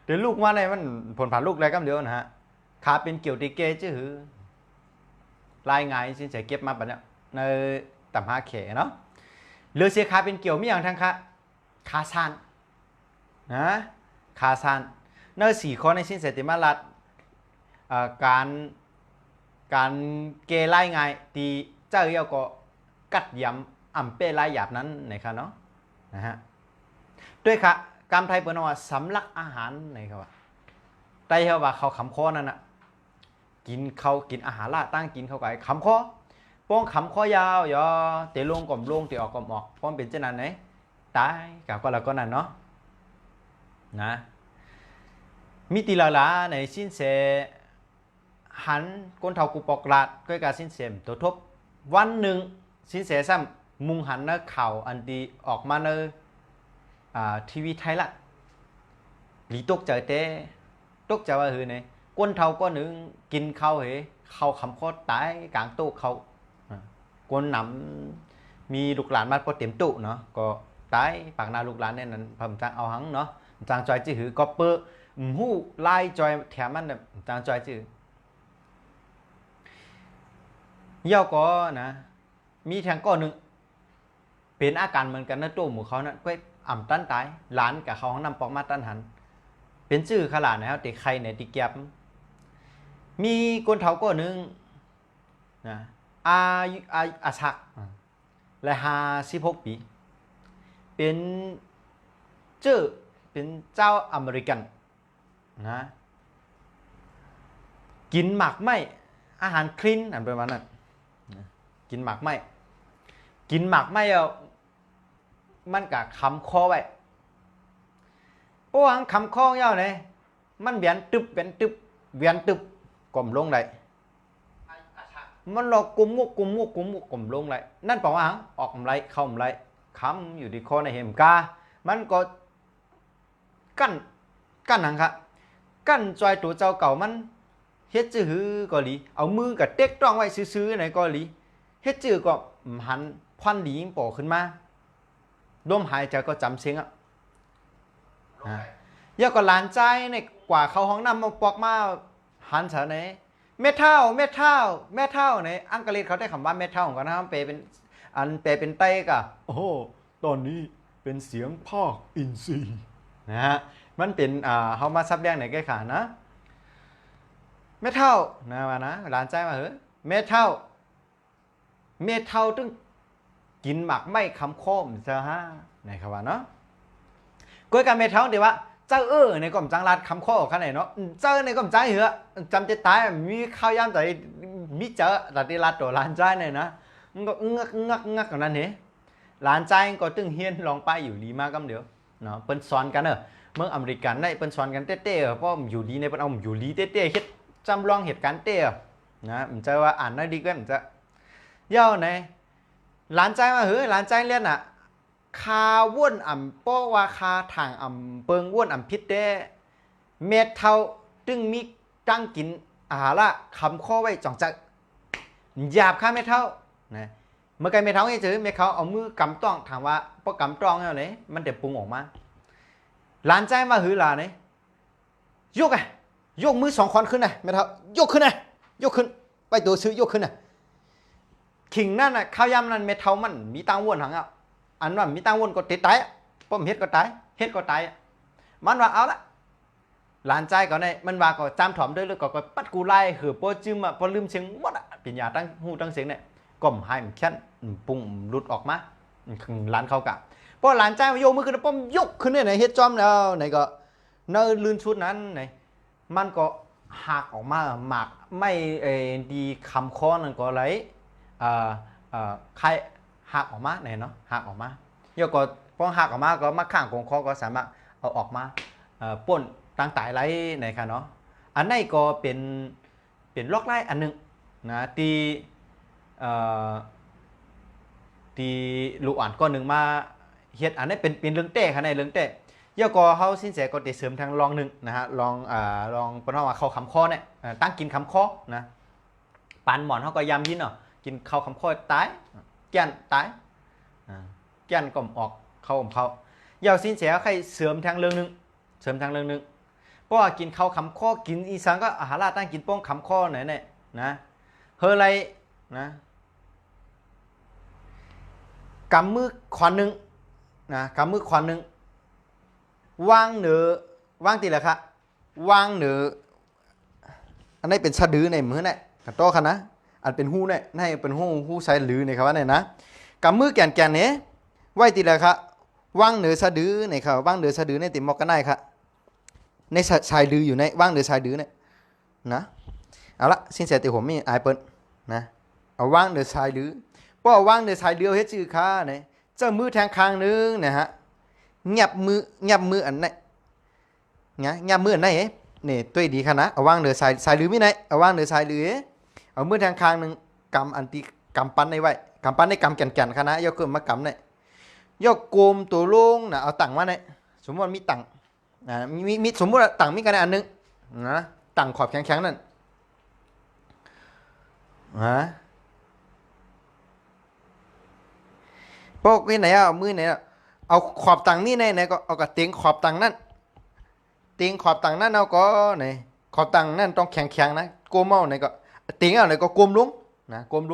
เดี๋ยวลูกมาในมันผลผ่านลูกอะไรก็เดียวนะฮะขาเป็นเกี่ยวตีเกจื้อลายไงสินเสเก็บมาแบบนี้ในต่ำหาเขเนาะเรือเสียขาเป็นเกี่ยวมีอย่างทางขาซานนะขาซานใน4ข้อในสินเสติมาลัดการเกไล่ไงตีเจ้าเยาก็กัดย้ำอ่ำเป้ไล่หยาบนั้นนะครับเนาะนะฮะด้วยค่ะกรรมไทยเปิดว่าสำลักอาหารนะครับว่าไต้เขาว่าเขาขำคอนั่นน่ะกินอาหารละตั้งกินเขาไก่ขำคอป้องขำคอยาวอย่าเตะลงก่อมลงเตะออกก่อมออกป้องเป็นเช่นนั้นไหนตายกับก็แล้วก็นั่นเนาะนะมีตีลาลาในสิ้นเสหันก้นเท่ากูปอกลาดก็การสิ้นเสียมตัวทบวันหนึ่งสิ้นเสียซ้ำมุงหันนะข่าวอันดีออกมาในทีวีไทยละหลีตกใจเต้ตกใจว่าหือเนี่ยก้นเท่าก้อนหนึ่งกินข้าวเหข้าวคำคอตายกลางตู้เขาก้นหนำมีลูกหลานมาพอเต็มตู้เนาะก็ตายปากนาลูกหลานเนี่ยนั้นผมจางเอาหังเนาะจางจอยจื้อหือก็เปิดหูไล่จอยแถมมันจางจอยจื้อเย่าก็นะมีแทงก้อนหนึ่งเป็นอาการเหมือนกันนะตัวหมูเขานะก็อ่ำตั้นตายหลานกับเขาห้องนำปอกมาตั้นหันเป็นชื่อขลาดนะครับติใครเนี่ยติเกียบมีคนเฒ่าก้อนหนึ่งนะอาชักและ56 ปีเป็นเจ้าอเมริกันนะกินหมากไหมอาหารคลีนอันประมาณนั้นกินหมากไหมเอามันกับคำคอไว้โอ้หังคำคอเย้าเนี่ยมันเวียนตึบกลมลงเลยมันหลอกกุมมุกกลมลงเลยนั่นแปลว่าหังออกไรเข้าไรคำอยู่ที่คอในเหมกามันก็กั้นหังครับกั้นจอยตัวเจ้าเก่ามันเฮ็ดจื้อก็หลีเอามือกับเต็กจ้องไว้ซื้อๆไหนก็หลีเฮ็ดจื้อก็หันควันหลีโผล่ขึ้นมาลมหายใจก็จำเสียงอ่ะยาก็หลานใจในกว่าเขาห้องน้ำมาปอกมาหันเฉยไหนเม็ดเท่าไหนอังกฤษเขาได้คำว่าเม็ดเท่าของกันนะครับแปลเป็นไต้กะโอ้ตอนนี้เป็นเสียงภาคอินทรีนะฮะมันเป็นเขามาซับแดงไหนแก้ขานะเม็ดเท่านะว่านะหลานใจมาเหรอเม็ดเท่าตึงกินหมักไม่คำโคมเจ้าฮะไหนครับว่าเนาะก้อยการเม็ดเท่าเดี๋ยวว่าเจ้าในกล่อมจังรัดคำโคขนาดไหนเนาะเจ้าในกล่อมใจเหรอจำจะตายมีข้าวย่ำแต่มีเจอแต่ที่รัดตัวหลานใจเนี่ยนะมันก็งักกันนั่นเหรอหลานใจก็ตึงเฮียนลองไปอยู่ดีมากกันเดี๋ยวเนาะเป็นสอนกันเมืองอเมริกันได้เป็นสอนกันเต้ๆเพราะอยู่ดีในเป็นเอาอยู่ดีเต้ๆเฮ็ดจำลองเหตุการณ์เต้นะมันจะว่าอ่านได้ดีกว่ามันจะเย้าไหนหลานใจมาหลานใจเรียนคาว่นอ่ำป้อว่าคาทางอ่ำเปิงว่นอ่ำพิษเด้เม็ดเท่าตึงมีตั้งกินอาหารละคำข้อไว้จ่องจักหยาบค่าเม็ดเท่านะเมื่อไกเม็ดเท่าไงจื้อเม็ดเขาเอามือกำต้องถามว่าป้อกำต้องแล้วไหนมันเดี๋ยวปรุงออกมาหลานใจมาหลานไหนยกมือ2 คนขึ้นนะเม็ดเท่ายกขึ้นไปตัวซื้อยกขึ้นขิงนั่นข้าวยำนั่นเม็ดเท่ามันมีตังวนหังอันว่ามีตังวนก็ติดตายป้อมเฮ็ดก็ตายมันว่าเอาละหลานใจก็ในมันว่าก็จำถอมด้วยแล้วก็ปัดกูไล่หือป้อจืมป้อลืมเสียงหมดเป็นยาตั้งหูตั้งเสียงเนี่ยก้มหายมันแค้น ปุ่งหลุดออกมาร้านเขากะพอหลานใจมาโยกมือขึ้นป้อมยกขึ้นเนี่ยไหนเฮ็ดจอมแล้วไหนก็เนื้อลื่นชุดนั้นไหนมันก็หักออกมาหมากไม่ดีคำค้อนั่นก็เลยใครหักออกมาไหนเนาะหักออกมาโยกก็พอหักออกมาก็มาข้างของคอก็สามารถเอาออกมาป่นตั้งตายไรไหนค่ะเนาะอันนี้ก็เป็นล็อกไล่อันหนึ่งนะตีลูกอ่อนก้อนหนึ่งมาเฮ็ดอันนี้เป็นเรื่องเต้ค่ะในเรื่องเต้เยอะก็เขาสินแสก็ได้เสริมทางลองหนึ่งนะฮะลองเป็นว่าเข้าคำข้อเนี่ยตั้งกินคำข้อนะปันหมอนเขาก็ยำยินเนาะกินเข้าคำข้อตายแก่นตายแก่นก็ออกเข้าเขาเยาสินแสใครเสริมทางเรื่องหนึ่งเสริมทางเรื่องหนึ่งเพราะว่ากินเข้าคำข้อกินอีสานก็อาหารลาตั้งกินป้องคำข้อไหนเนี่ยนะเฮออะไรนะกำมือขวานหนึ่งนะกำมือขวานหนึ่งวางเหนือวางตีละครับวางเหนืออันนี้เป็นสะดือในมือเนี่ยกันโตค่ะนะอันเป็นหูเนี่ยให้เป็นหูใส่หรือในครับว่าเนี่ยนะกำมือแก่นเนี่ยไว้ตีละครับวางเหนือสะดือในครับวางเหนือสะดือในติมอกกันได้ครับในชายดืออยู่ในวางเหนือชายดือเนี่ยนะเอาละสิ้นเสียติผมมีไอเปิลนะเอาวางเหนือชายดือเพราะว่างเหนือชายดือเฮ็ดชื่อค่ะเนี่ยเจ้ามือแทงคางนึงนะฮะเงียบมืออันไหนเงียบมืออันไหนเนี่ยตัวดีขนาดเอาวางเหนือสายหรือไม่ไหนเอาวางเหนือสายหรือเอามือทางคางหนึ่งกำอันตีกำปั้นในไว้กำปั้นในกำแก่นขนาดยกเกินมากำเนี่ยยกโกมตัวลงนะเอาตังมาเนี่ยสมมติมีตังมีสมมติตังมีกันอันนึงนะตังขอบแข็งนั่นพวกนี้ไหนเอามือไหนเอาขอบตังนี่ไหนก็เอากระเตียงขอบตังนั่นเตียงขอบตังนั่นเอาก็ไหนขอบตังนั่นต้องแข็งนะโกมเอาไหนก็เตียงเอาไหนก็โกมลงนะโกมล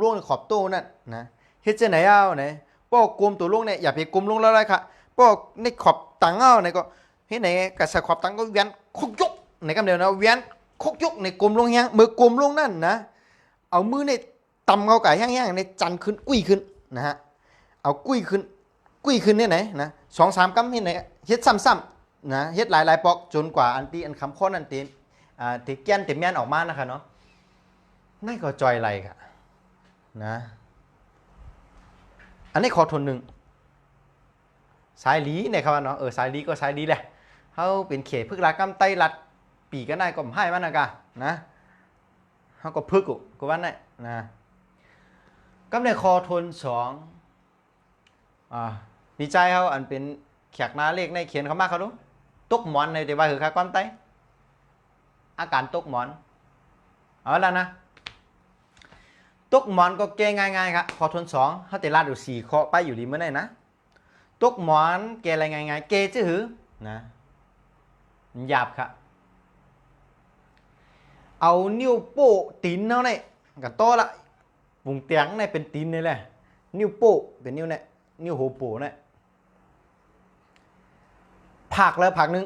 งในขอบโต้นั่นนะเฮ็ดจะไหนเอาไหนพวกโกมตัวลงเนี่ยอย่าไปโกมลงแล้วไรค่ะพวกในขอบตังเอาไหนก็เฮ็ดไหนกระสขอบตังก็เวียนคุกยกในคำเดียวนะเวียนคุกยกในโกมลงยังมือโกมลงนั่นนะเอามือในตำเงาไก่แห้งๆในจันขึ้นกุ้ยขึ้นนะฮะเอากุ้ยขึ้นเนี่ยไหนนะ2-3 กัมที่ไหนเฮ็ดซ้ำๆนะเฮ็ดหลายปอกจนกว่าอันตีอันคำข้อนั่นตีตีแก้นตีแม่นออกมานะคะเนาะนั่นก็จอยไรค่ะนะอันนี้ขอทนหนึ่งสายลีเนี่ยครับเนาะสายลีก็สายลีแหละเขาเป็นเขตพึกรักกำไตรัดปีก็ได้ก็ให้มันนะกะนะเขาก็พึกก็ว่าได้นะกำในคอทน2ดีใจเขาอันเป็นแขกหน้าเลขในเขียนเขามากเขาดูตกหมอนในเดี๋ยวว่าคือค่าก้อนไตอาการตกหมอนเอาแล้วนะตกหมอนก็แก้ง่ายๆครับคอทน2เขาแต่ลาดอยู่4ข้อไปอยู่ดีเมื่อไหร่นะตกหมอนแก้อะไรง่ายๆแก้จื้อนะหยาบครับเอานิ้วโป้ตีนเขาเนี่ยกับโตละvùng tiếng nàyเป็นตีนนี่แหละนิ้วโป้เป็นนิ้วเนี่ยนิ้วหัวโป้เนี่ยผักแล้วผักนึง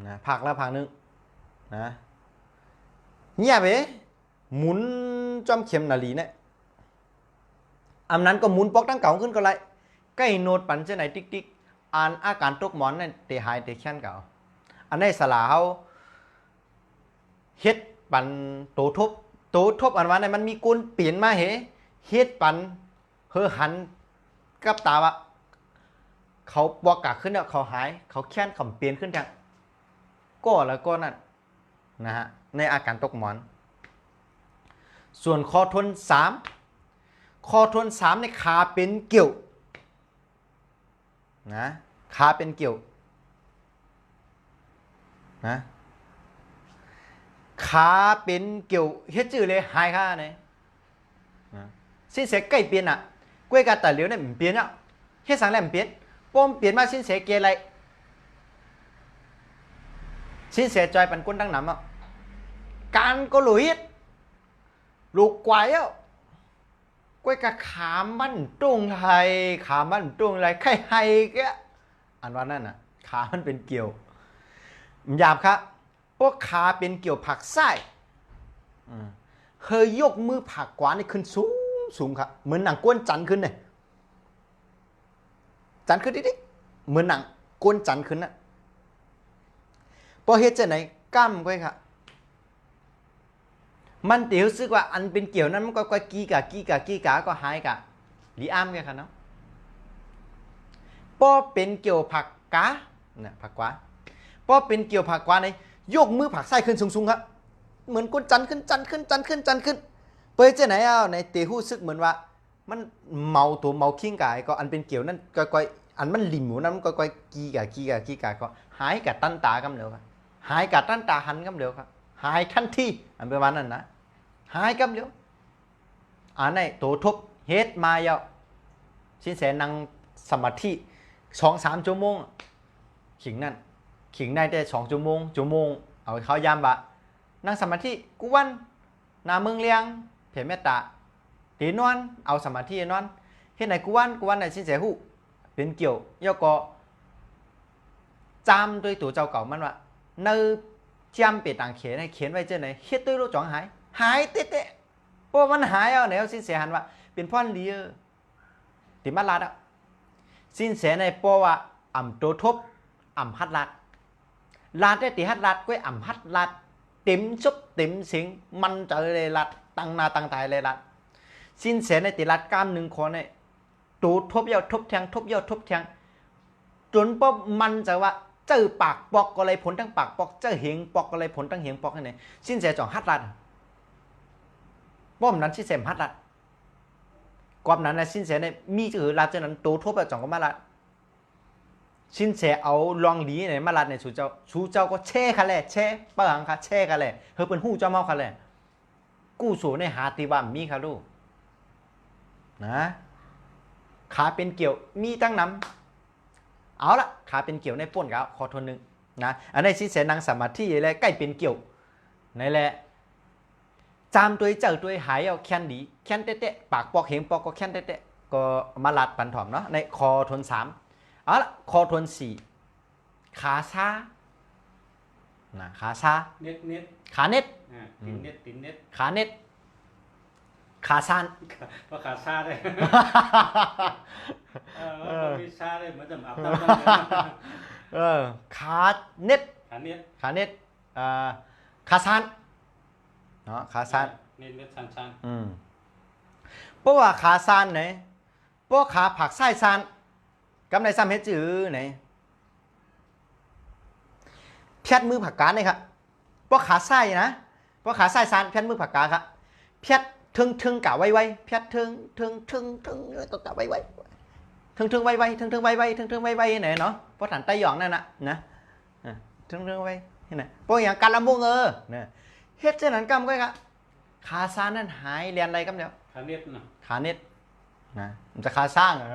นะผักแล้วผักนึงนะเงียบไปหมุนจอมเข็มนาลีเนี่ยอันนั้นก็หมุนปอกตั้งเก่าขึ้นก็ไรใกล้โน้ตปั่นเช่นไหนติ๊กอ่านอาการตกหมอนเนี่ยเตะหายเตะแค้นเก่าอันนี้สลาเขาเฮ็ดปั่นโตทบอันว่าเนี่ยมันมีกุลเปลี่ยนมาเฮ็ดปั่นเฮอหันกับตาวะเขาบวกกะขึ้นเนี่ยเขาหายเขาแค้นเขาเปลี่ยนขึ้นจังก็แล้วก็นั่นนะฮะในอาการตกหมอนส่วนคอทน3ในขาเป็นเกี่ยวนะขาเป็นเกี่ยวนะขาเป็นเกี่ยวเฮ็ดจื้อเลยหายค่าเนี่ยสิ้นเสียใกล้เปลี่ยนอ่ะกล้วยกาตาเหลียวเนี่ยมันเปลี่ยนอ่ะเฮ็ดสังแล้วมันเปลี่ยนป้อมเปลี่ยนมาสิ้นเสียเกอะไรสิ้นเสียจอยปันก้นตั้งหนำอ่ะการก็หลุยลูกควายอ่ะกล้วยกาขามันตุ้งไทยขามันตุ้งไรใครไฮแกอันว่านั่นอ่ะขามันเป็นเกี่ยวหยาบครับพวกขาเป็นเกี่ยวผักไส้เฮยยกมือผักขวานี่ขึ้น สูงครับเหมือนหนังก้วนจันขึ้นเนี่ยจันขึ้นดิเหมือนหนังก้วนจันขึ้นน่ะพอเฮ็ดจะไหนกั้มก้อยครับมันเดี๋ยวซึกว่าอันเป็นเกี่ยวนั้นมันก็กีกะก็หายกะลีอ้ามไงครับเนาะพอเป็นเกี่ยวผักกาเนี่ยผักกวาพอเป็นเกี่ยวผักกวาในยกมือผักไส้ขึ้นสูงๆครับเหมือนก้นจันขึ้นเปิดจะไหนเอาในเตหู้ซึกเหมือนว่ามันเมาตัวเมาขิ้งกายก็อันเป็นเกี่ยวนั่นก็อันมันลิมอยู่นั้นก็กีกะก็หายกะตั้นตากำเดียวครับหายกะตั้นตาหันกำเดียวครับหายทันทีอันประมาณนั้นนะหายกำเดียวอันไหนตัวทบเฮ็ดมาเยาสินแสนั่งสมาธิ2-3 ชั่วโมงขิงนั่นขิงได้แต่2 ชั่วโมงเอาเขายามบะนั่งสมาธิกูวันนาเมืองเลียงเผยเมตตาตีนอนเอาสมาธินอนเฮ็ดไหนกูวันไหนสินแสฮู้เป็นเกี่ยวย่อก็จำด้วยตัวเจ้าเก่ามันว่าเนื้อจำเป็ดต่างเขียนไว้เจ้าไหนเฮ็ดด้วยรู้จ่องหายเตะเพราะมันหายเอาไหนเอาสินแสหันว่าเป็นพ่อนเลียติมาลาดอ่ะสินแสในเพราะว่าอ่ำโตทบอ่ำฮัดลาดได้ตีฮัดลาดก็อ่ำฮัดลาดเต็มชุบเต็มเสียงมันเจอเลยลาดตั้งหน้าตั้งตายเลยลาดสินแสในตีลาดกล้ามหนึ่งคนเนี่ยโตทบยาวทบแทงจนป๊อบมันจะว่าเจอปากปอกก็เลยผลทั้งปากปอกเจอเหงปอกก็เลยผลทั้งเหงปอกให้ไหนสินแสจ่องฮัดลาดป้อมนั้นสินแสฮัดลาดกว่านั้นนะสินแสในมีจื่อลาดเจ้านั้นโตทบแบบจ่องก็มาลาดสินแสเอาลองหลีไหนมาลาดในสู่เจ้าก็แช่ค่ะแหละแช่เปังค่ะแช่ค่ะแหละเฮ้ยเป็นหู้เจ้าเมาค่ะแหละกู้สู่ในหาติว่ามีค่ะลูกนะขาเป็นเกี่ยวมีตั้งน้ำเอาละขาเป็นเกี่ยวในป่นกับขอทนหนึ่งนะอันนี้สินแสนางสมาธิอะไรใกล้เป็นเกี่ยวนั่นแหละจามตัวเจอตัวหายเอาแค้นดีแค้นเตะปากปอกเหงปอกก็แค้นเตะก็มาลัดปันถ่อมเนาะในคอทน3เอาละคอทน4ขาซานะขาซาเน็ตขาเน็ตตินเน็ตขาเน็ตขาซานเพราะขาซาได้มีซาได้เหมือนจะอาบน้ำขาเน็ตขาซานเนาะขาซานเน็ตซานเพราะว่าขาซานไหนเพราะขาผักไส้ซานกำในซ้ำเฮ็ดจื้อไหนเพียดมือผักกาดนี่ครับเพราะขาไส้นะเพราะขาไส้ซานเพียดมือผักกาดครับเพียดทึงกะไวเพียดทึงก็กะไวทึงไวไหนเนาะเพราะฐานไตหยองนั่นนะทึงไวนี่นะเพราะอย่างการละมุงเนี่ยเฮ็ดเช่นนั้นกำก็ครับขาซานนั่นหายเรียนอะไรกำเดียวขาเน็ตนะขาเน็ตนะมันจะขาสร้างเหรอ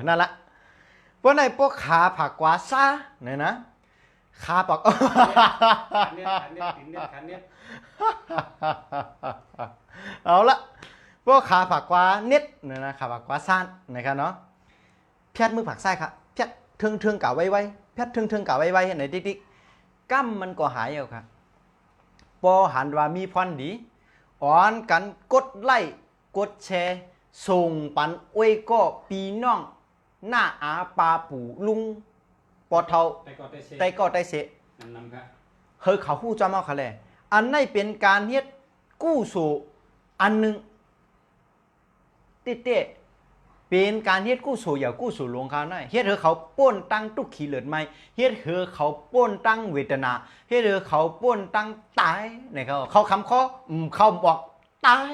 นั่นละพวกในพวกขาผักกวาซาเนี่ยนะขาปักเอาละพวกขาผักกวาเน็ตเนี่ยนะขาผักกวาซานนะครับเนาะเพียดมือผักไส้ครับเพียดทึงกะไวเพียดทึงกะไวเห็นไหนติ๊กกั้มมันก็หายเอาครับพอหันว่ามีพรดีอ่อนกันกดไลค์กดแชร์ส่งปันอวยก็ปีน้องหน้าอาปาปู่ลุงปอเทาไตก็ไตเสนำครับเฮ้ยเขาฮู้จอมเอาค่ะแลอันนี้เป็นการเฮ็ดกู้สู่อันหนึ่งเตะเป็นการเฮ็ดกู้สู่อย่ากู้สู่หลวงเขาหน่อยเฮ็ดเฮอเขาป้นตั้งตุกขี้เลือดไหมเฮ็ดเฮอเขาป้นตั้งเวทนาเฮ็ดเฮอเขาป้นตั้งตายเนี่ยเขาคำข้อเขาบอกตาย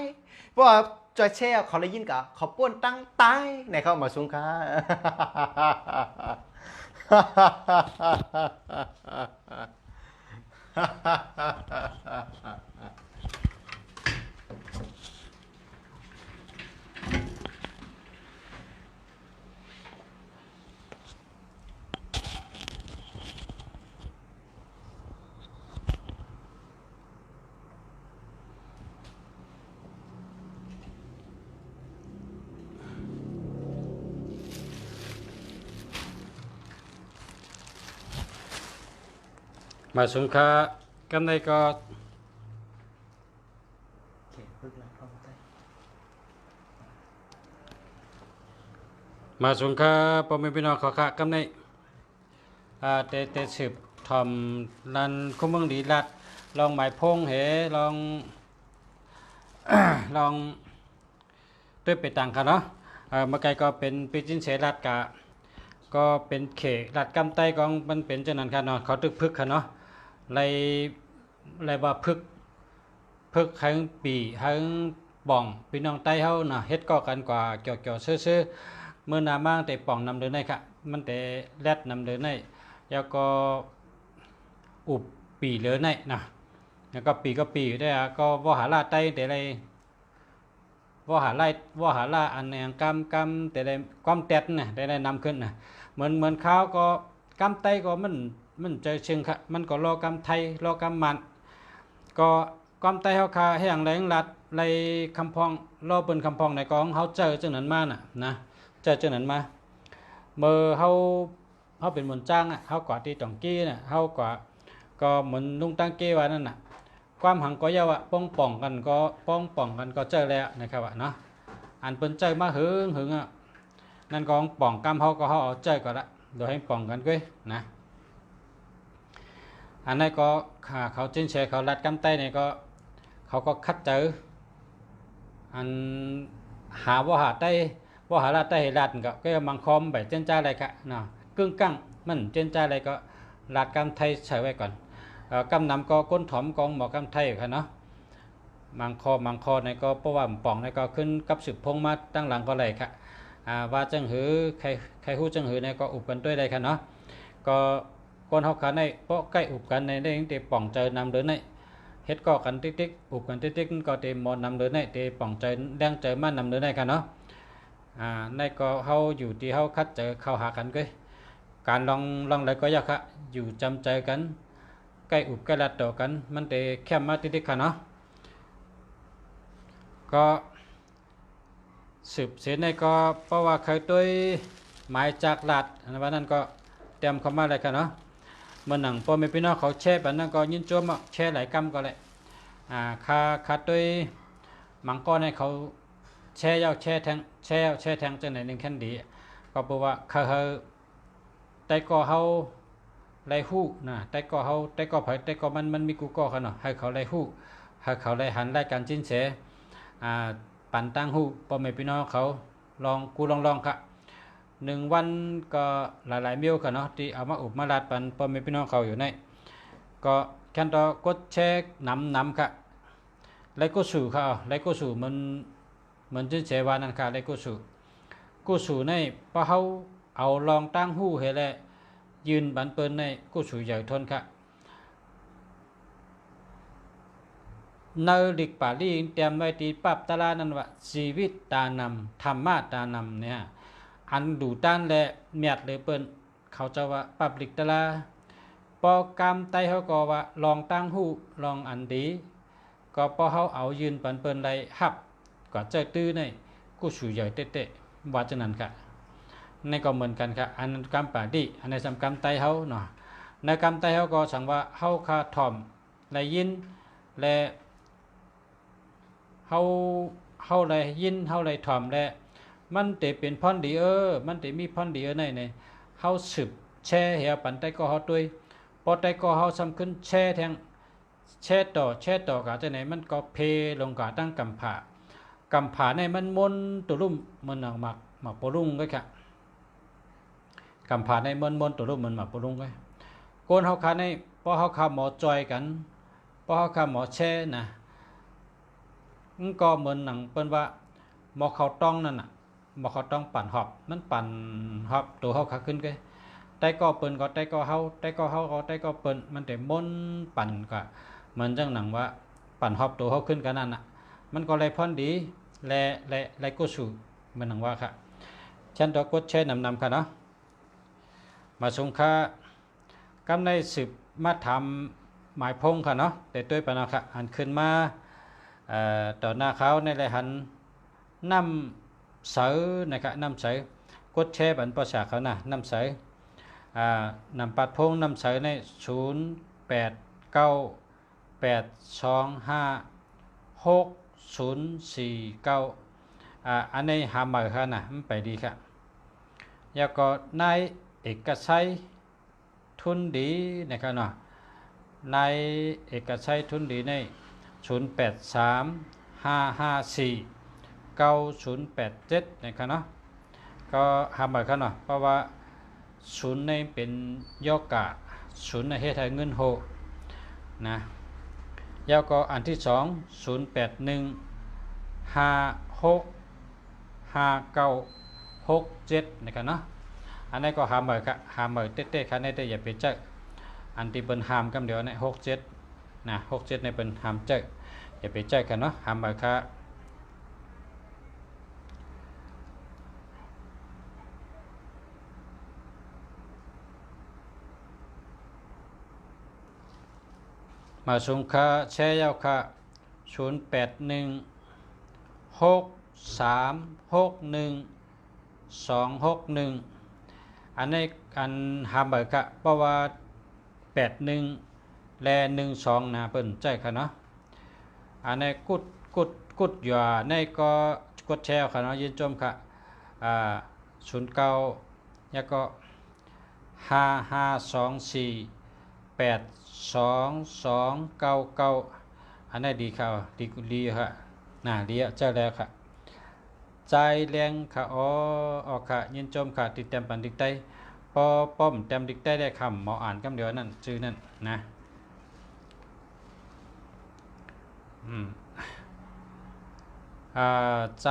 เพราะว่าจอยแช่เขาเลยยินกะเขาป้นตั้งตายเนี่ยเขามาสูงค่ามาสงค่ากันในก็ เขตพึกลัดเข้าใต้ มาสงค่าพ่อแม่พี่น้องขอค่ะกำในเตสืบทอมนันคุ้มเมืองดีรัดลองหมายพงเหลอง ลองด้วยไปต่างกันเนาะเมื่อไกลก็เป็นปีจินเสรัดกะก็เป็นเขรัดกำไตของมันเป็นจังนั้นค่ะเนาะเขาตึกพึกค่ะเนาะไรว่าพึกทั้งปีทั้งป่องพี่น้องไต้เฮาน่ะเฮ็ดก็กันกว่าเกี่ยวๆซื่อๆเมื่อนามาแต่ป่องนำเดินได้ค่ะมันแต่แรดนำเดินได้แล้วก็อุบปีเหลือได้นะแล้วก็ปีก็ปีได้ก็วหาราไต้แต่ไรวหาราอันอย่างกำแต่ได้ความแตดน่ะได้นำขึ้นน่ะเหมือนข้าวก็กำไต้ก็มันเจอเชิงค่ะมันก็รอกำไทยรอกำมันก็ความไต้เฮาคาให้อย่างแรงรัดไรคำพองรอเปิ้นคำพองในกองเฮาเจอจังนั้นมาน่ะนะเจอจังนั้นมาเมื่อเฮาเป็นมนจ้างอ่ะเฮากว่าที่ตองกี้น่ะเฮากว่าก็เหมือนลุงตั้งเกว่านั่นน่ะความหังก็ยาวะป้องป่องกันก็เจอแล้วนะครับว่าเนาะอันเปิ้นเจอมาหึงอ่ะนั่นก็ป่องกำเฮาก็เฮาเอาเจอก็ละโดยให้ป่องกันก้ยนะอันนั้นก็เขาจินเชเขารัดกำไต้เนี่ยก็เขาก็คัดเจออันหาว่าหาใต้ว่าหาลาใต้รัดก็มังคอมไปเจนจ้าอะไรกะเนาะกึ่งกั้งมันเจนจ้าอะไรก็รัดกำไทยใช้ไว้ก่อนกำนำก็ก้นถมกองหมอกำไทยค่ะเนาะมังคอในก็เพราะว่าป่องในก็ขึ้นกับสืบพงมาตั้งหลังก็เลยค่ะว่าจังหือใครฮู้จังหือในก็อุบกันด้วยได้ค่ะเนาะก็คนเฮาขาในเพราะใกล้อุบกันในได้ยังแต่ป่องเจอนำเดินในเฮ็ดก็กันติ๊กอุบกันติ๊กก็เตมอนนำเดินในเตป่องเจอแดงเจอมันนำเดินในค่ะเนาะในก็เฮาอยู่ที่เฮาคัดเจอเข้าหากันก็การลองเลยก็ยากค่ะอยู่จำใจกันใกล้อุบใกล้รัดต่อกันมันแต่แคบมาติ๊กค่ะเนาะก็สืบเสียในก็เพราะว่าเคยตัวหมายจากหลัดอันนั้นก็เตรียมเข้ามาเลยค่ะเนาะเมื่อหนังพอไม่พี่น้องเขาแช่แบบนั้นก็ยินจมแช่หลายกำก็เลยคาตัวมังก้อนให้เขาแช่ยาวแช่แทงจังไหนหนึ่งแค่ดีก็เพราะว่าเขาไต้ก็เขาไล่หู้นะไต้ก็เขาไต้ก็เผยไต้ก็มันมีกูก็เขาเนาะให้เขาไล่หู้ให้เขาไล่หันไล่การจิ้นเสปั่นตั้งหูพอไม่พี่น้องเขาลองค่ะ1 วันก็หลายๆเมลค่ะเนาะที่เอามาอุบมาลาดปันพอไม่พี่น้องเขาอยู่ในก็แค่ต่อกดแชร์นำค่ะไล่ก็สู่ค่ะไล่ก็สู่มันจิ้นเสวานั่นค่ะไล่ก็สู่ในพอเขาเอาลองตั้งหูเฮแลยืนบันเปิ้นในก็สู่ใหญ่ทนค่ะเนลิกป่าลีเตรียมไว้ที่ปับตาลานั้นว่าชีวิตตานำธรรมะตานำเนี่ยอันดูด้านและเมียดเลยเปิ้นเขาจะว่าปับลิกตาลาปอกรรมไตเขาก็ว่าลองตั้งหูลองอันดีก็พอเขาเอายืนปันเปิ้นได้ฮับก็เจอตื้อในกูสู่ใหญ่เตะว่าจังนั้นค่ะในก็เหมือนกันค่ะอันกรรมป่าดีอันในสำกรรมไตเขาเนาะในกรรมไตเขาก็สั่งว่าเฮาคาถ่อมและยินและเฮาเลยยินเฮาเลยถ่อมและมันเตเป็นพรดีมันเตมีพรดีในเฮาสืบแช่เหียปันไตก็เฮาด้วยพอไตก็เฮาซ้ำขึ้นแช่แทงแช่ต่อกะจังไหนมันก็เพลงกะตั้งกำผาในมันมนตุลุ่มมันหมักปรุงก็ค่ะกำผาในมนตุลุ่มมันหมักปรุงก็โกนเฮาคาในพอเฮาคาหมอจอยกันพอเฮาคาหมอแช่นะก็เหมือนหนังเปิ้นว่าหมอเขาต้องนั่นน่ะหมอเขาต้องปั่นหอบมันปั่นหอบตัวเฮาขาขึ้นก็ไต้ก็เปิ้นก็ไต้ก็เฮาไต้ก็เปิ้นมันแต่มนปั่นก็เหมือนจังหนังว่าปั่นหอบตัวเฮาขึ้นกันนั่นน่ะมันก็เลยพรดีและก็สู่มันหนังว่าค่ะฉันตอกดแช่นำค่ะเนาะมาสงค่ากำในสืบมาทำหมายพงค่ะเนาะแต่ด้วยปะนะค่ะอันขึ้นมาต่อหน้าเขาในรายหันนำเสือนะครับนำเสือกดแช่บันประชาเขานะนำเสือนำปัดพงนำเสือใน0898256002 อันนี้หาเหมือค่ะนะมันไปดีค่ะแล้วก็นายเอกชัยทุนดีนะครับเนาะนายเอกชัยทุนดีใน0835549087นะครับเนาะก็หาเหมือค่ะเนาะเพราะว่าศูนย์ในเป็นยอกะศูนย์ในเฮ็ดให้เงินโหนะแล้วก็อันที่2 08156597นะครับเนาะอันนี้ก็หาเหมือค่ะหาเหมือเต้ๆค่ะในแต่อย่าไปเจออันที่เป็นหามกำเดียวใน67นะ67ในเป็นหามเจออย่าไปเจอกันเนาะหาเหมือค่ะมาสุงค่าแช่ยาวค่ะ0816361261อันนี้อันหาเหมือค่ะเพราะว่า81และ12นะเปิ้นใจค่ะเนาะอันนี้กุดอยู่ในก็กดแชร์ค่ะเนาะยินชมค่ะ09แล้วก็5524822299อันนี้ดีค่ะดีค่ะดีเจ้าแล้วค่ะใจแรงค่ะออกค่ะยินชมค่ะติดเต็มปันดิกได้พอป้อมเต็มดิกได้คำหมออ่านคำเดียวนั่นชื่อนั่นนะใจ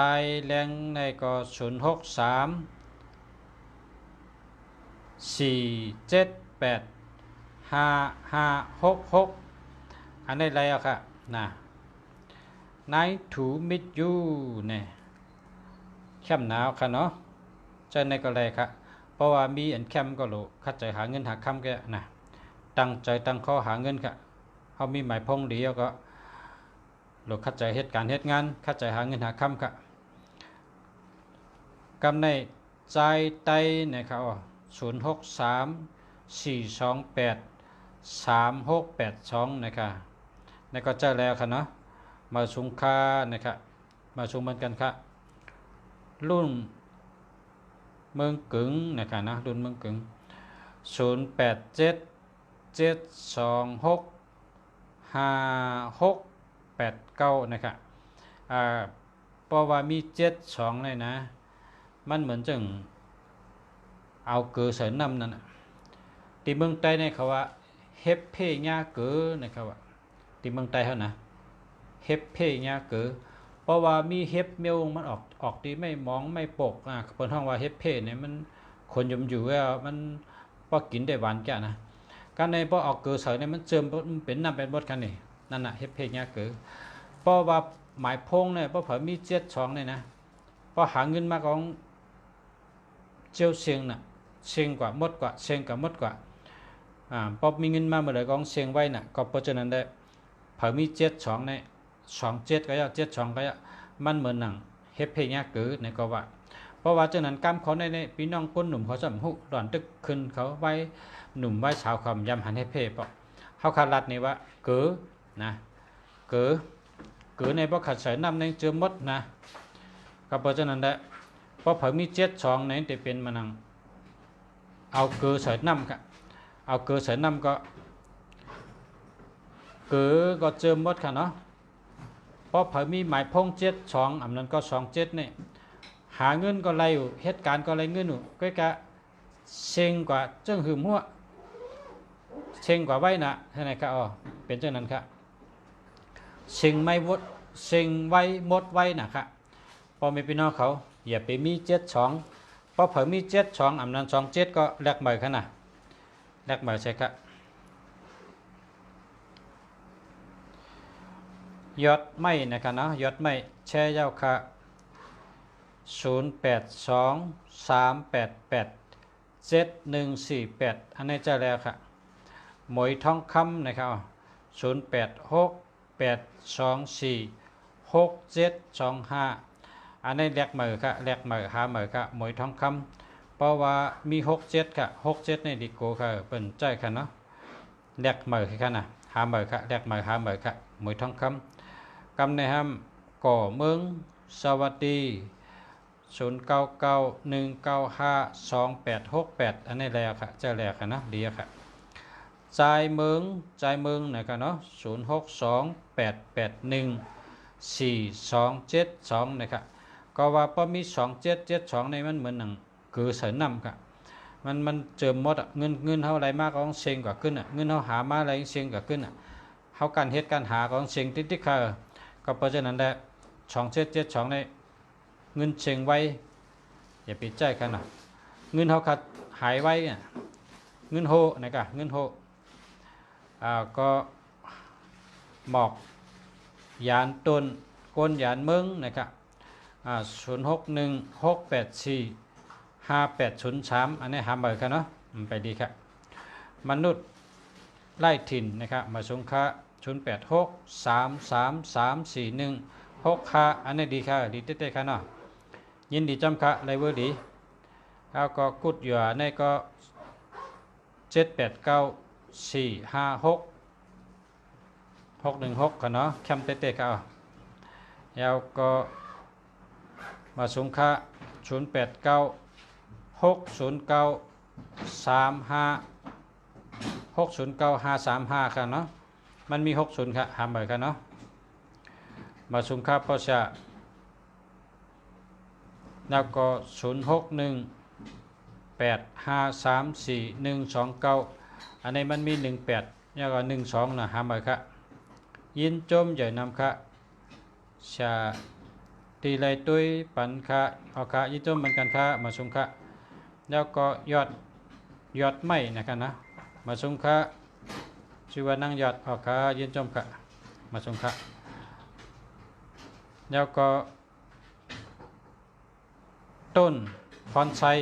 แรงในก็0634785566อันนี้อะไรอ่ะค่ะNice to meet you เนี่ยแคมหนาวค่ะเนาะใจในก็เลยค่ะเพราะว่ามีอันแคมก็รู้คัดใจหาเงินหาคำแกนะตั้งใจตั้งข้อหาเงินค่ะเขามีหมายพงดีแล้วก็หลุดคัดใจเหตุการณ์เหตุงานคัดใจหาเงินหาคำค่ะกำในใจไตนะครับ0634283682นะครับในก็เจอแล้วค่ะเนาะมาสุงค่านะครับมาสุงเหมือนกันค่ะรุ่นเมืองกึ่งนะครับนะรุ่นเมืองกึ่ง0877265689นะครับเพราะว่ามี72เลยนะมันเหมือนจังเอาเกือใส่น้ำนั่นที่เมืองใต้เนี่ยเขาว่าเฮปเพญาเกือนะครับว่าที่เมืองใต้เขานะเฮปเพญาเกือเพราะว่ามีเฮปเมลมันออกดีไม่มองไม่ปกเปิดห้องว่าเฮปเพเนี่ยมันคนยมอยู่ว่ามันพอกินได้หวานแก่นะการในพอออกเกือใส่เนี่ยมันเจิมเป็นน้ำเป็นบดกันนี่นั่นน่ะเฮปเพญาเกือเพราะว่าหมายพงเนี่ยเพราะเผยมี72เนี่ยนะพอหาเงินมาของเจียวเชียงน่ะเชียงกว่ามดกว่าเชียงกับมดกว่าพอมีเงินมาเมื่อไรของเชียงไว้น่ะก็เพราะฉะนั้นได้เผยมี72ใน27ก็72ก็มันเหมือนหนังเฮปเพญาเกือในก็ว่าเพราะว่าฉะนั้นกำเขาในพี่น้องคนหนุ่มเขาสำหุดอนตึกขึ้นเขาไว้หนุ่มไว้สาวคำยำหันเฮปเพปอกเขาขาดรัดนี่ว่าเกือนะเกือในบ่ขัดใส่น้ำในเจือมดนะก็เพราะฉะนั้นได้เพราะเผยมี72ในแต่เป็นมันนังเอาเกลือใส่น้ำค่ะเอาเกลือใส่น้ำก็เกลือก็เจิมมดค่ะเนาะเพราะเผยมีหมายพง72อันนั้นก็27นี่หาเงินก็ไรอยู่เหตุการณ์ก็ไรเงินอยู่ก็กะเซ็งกว่าเจ้าหืมหัวเซ็งกว่าไว้นะท่านไหนครับเป็นเจ้านั้นครับเซ็งไม่วดเซ็งไว้หมดไว้นะครับพอมีพี่น้องเขาอย่าไปมี72เพราะเผยมี72อันนั้น27ก็แลกใหม่ขนาดแลกใหม่ใช่ครับยอดไม่นะครับเนาะยอดไม่แช่ยาวค่ะ0823887148อันนี้จะแล้วค่ะหมวยทองคำนะครับ0868246725อันนี้แลกใหม่ค่ะแลกใหม่หาใหม่ค่ะหมวยทองคำเพราะว่ามี67ค่ะ67ในดิโก้ค่ะเป็นใจค่ะเนาะแลกใหม่ค่ะนะหาใหม่ค่ะแลกใหม่หาใหม่ค่ะหมวยทองคำกำในห้าม ก่อเมืองสวัสดี0991952868อันนี้แหละค่ะเจ้าแหละค่ะนะดีค่ะจ่ายเมืองนะครับเนาะ0628814272นะครับก็ว่าพอมี2772ในมันเหมือนหนังคือเสริมนำค่ะมันเจิมหมดอ่ะเงินเท่าไรมากก็ต้องเซ็งกว่าขึ้นอ่ะเงินเท่าหามาอะไรเซ็งกว่าขึ้นอ่ะเท่าการเฮ็ดการหาก็ต้องเซ็งติ๊กๆค่ะก็เพราะฉะนั้นแหละ2772ในเงินเซ็งไว้อย่าไปใจกันนะเงินเท่าขัดหายไว้เนี่ยเงินโหนะครับเงินโหก็หมอกยานต้นก้นยานเมืองนะครับ0616845803อันนี้หาเบอร์กันเนาะไปดีครับมนุษย์ไล่ถิ่นนะครับมาสงค้า0863334165อันนี้ดีค่ะดีเต้ๆค่ะเนาะยินดีจำค่ะไลเวอร์ดีแล้วก็กุดอยู่ในก็789456 กันเนาะแคมเต้ๆค่ะแล้วก็มาสงค้า08960935กันเนาะมันมี60ค่ะหาเบอร์กันเนาะมาสงค้าปชแล้วก็0618534129อันนี้มันมี18แล้วก็12นะหาเบอร์ค่ะยินจมใหญ่นำค่ะชาตีไรตุ้ยปันค่ะเอาค่ะยินจมเหมือนกันค่ะมาสงค่ะแล้วก็ยอดไม้นะครับนะมาสงค่ะชื่อว่านั่งยอดเอาค่ะยินจมค่ะมาสงค่ะแล้วก็ต้นพรชัย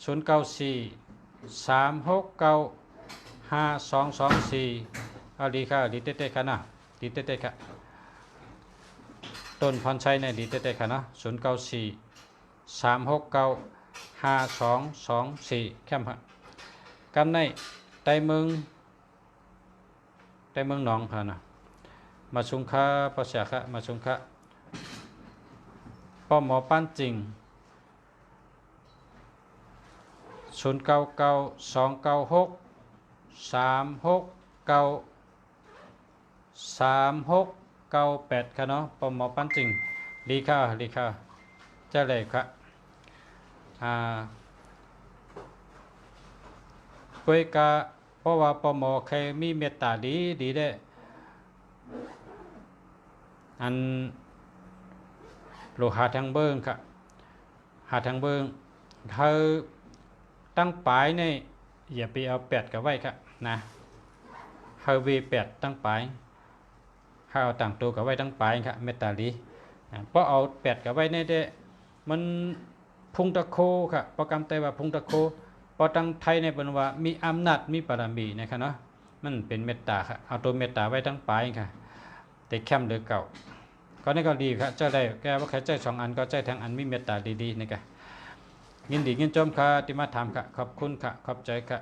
0943695224เอาดีค่ะดีเต้ๆค่ะนะดีเต้ๆค่ะต้นพรชัยเนี่ยดีเต้ๆค่ะนะ0943695224แคมป์กำในไตเมืองหนองค่ะนะมาชุงค้าประชาค่ะมาชุงค้าป้อหมอปั้นจริง0992693698ค่ะเนาะปอมหมอปั้นจริงลีค่าเจ้าเลยครับคุยกะเพราะว่าปอมหมอเคยมีเมตตาดีได้อันโลหะทางเบิ้งค่ะหาทางเบิ้งเขาตั้งปลายในอย่าไปเอา8กับไว้ครับนะเฮาวี8ตั้งปลายเขาเอาต่างตัวกับไว้ตั้งปลายครับเมตตาลีเพราะเอา8กับไว้ในได้มันพุงตะโคครับโปรแกรมไตว่าพุงตะโคพอตั้งไทยในเป็นว่ามีอำนาจมีบารมีนะครับเนาะมันเป็นเมตตาครับเอาตัวเมตตาไว้ตั้งปลายค่ะแต่แคมหรือเก่าก็นี่ก็ดีครับเจ้าได้แกว่าใครใจ2อันก็ใจทางอันมีเมตตาดีๆนะครับยินดียินชมค่ะที่มาถามค่ะขอบคุณค่ะขอบใจค่ะ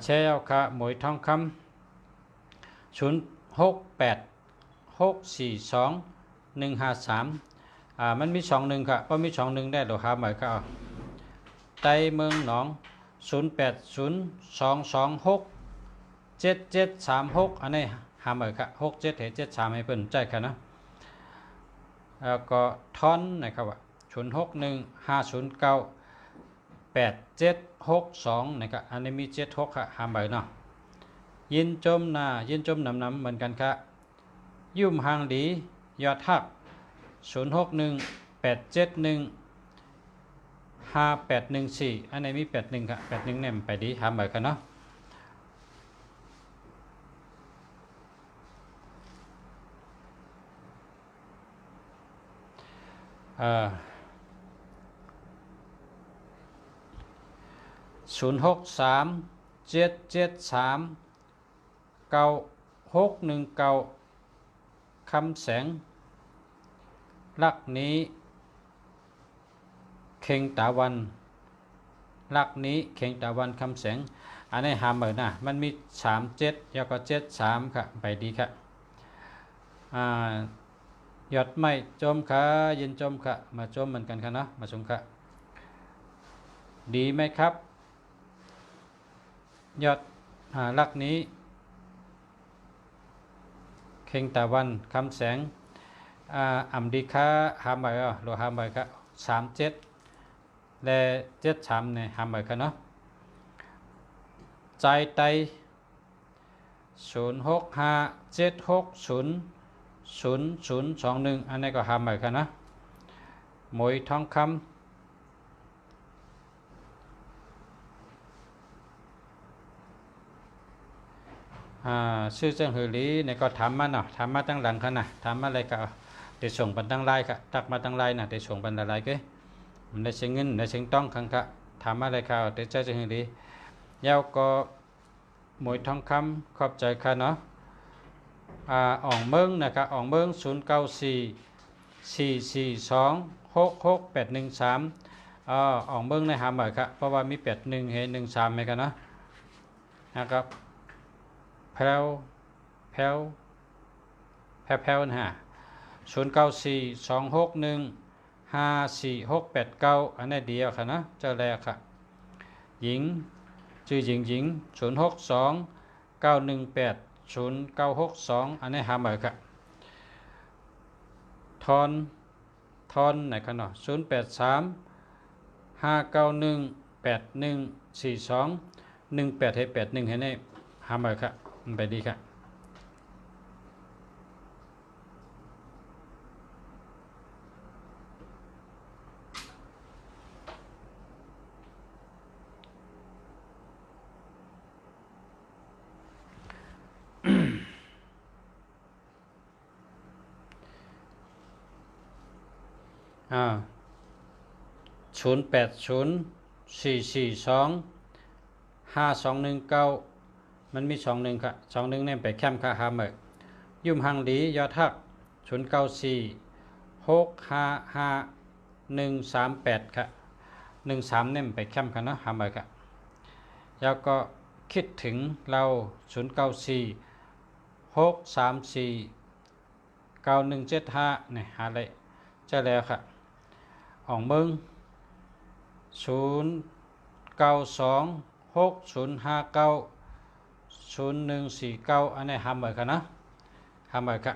แชร์เอาค่ะหมวยทองคำ0686421153มันมี21ค่ะเพราะมี21ได้หรอครับหมายค่ะไตเมืองหนอง0802267736อันนี้หาหมายค่ะ6773ให้เพิ่นใจค่ะนะแล้วก็ท่อนนะครับว่า0615098762นะครับอันนี้มี76ค่ะหาใบเนาะยินจมน้ำเหมือนกันค่ะยุ่มหางดียอดทัก0618715814อันนี้มี81ค่ะ81เนี่ยไปดีหาใบกันเนาะ0637739619คำแสงลักนี้เข่งตาวันลักนี้เข่งตาวันคำแสงอันนี้หามเหมือนนะมันมี37แล้วก็73ค่ะไปดีค่ะ ยอดไม้จมค่ะเย็นจมค่ะมาจมเหมือนกันค่ะเนาะมาชมค่ะดีไหมครับยอดลักนี้เข่งตะวันคำแสงอัมดีค่าหามใบหรือหามใบค่ะ37และ73ในหามใบค่ะเนาะใจไต0657600021อันนี้ก็หามใบค่ะนะหมวยทองคำชื่อเจ้าหือลีเนี่ยก็ถามมาเนาะถามมาตั้งหลังค่ะนะถามมาอะไรก็เดี๋ยวส่งบันตั้งไลน์ค่ะตักมาตั้งไลน์นะเดี๋ยวส่งบันไลน์ก็มันได้เชิงเงินได้เชิงต้องคังค่ะถามมาอะไรค่ะเดี๋ยวเจ้าหือลียาวก็หมวยทองคำขอบใจค่ะเนาะอ่องเมืองนะครับอ่องเมือง0944426613อ่องเมืองในหาหมายครับเพราะว่ามี81เฮ13ไหมกันเนาะนะครับแพลวแพลวแพลวนะฮะ0942615468อันนี้เดียวค่ะนะเจ้าแรกค่ะหญิงชื่อหญิง0629180962อันนี้หาหมายครับทอนไหนกันเนาะ083591814218ให้81ให้ได้หาหมายครับมันไปดีครับ0804425219มันมี21ครับ21เนี่ยไปแคมป์ค่ะหาหมายยุ่มหังดียอดทัก0946555138ค่ะ13เนี่ยไปแคมป์ค่ะเนาะหาหมายครับแล้วก็คิดถึงเรา0946349175เนี่ยหาเลยเจอแล้วค่ะอ่องเมือง092605904149อันนี้หาหมายค่ะนะหาหมายค่ะ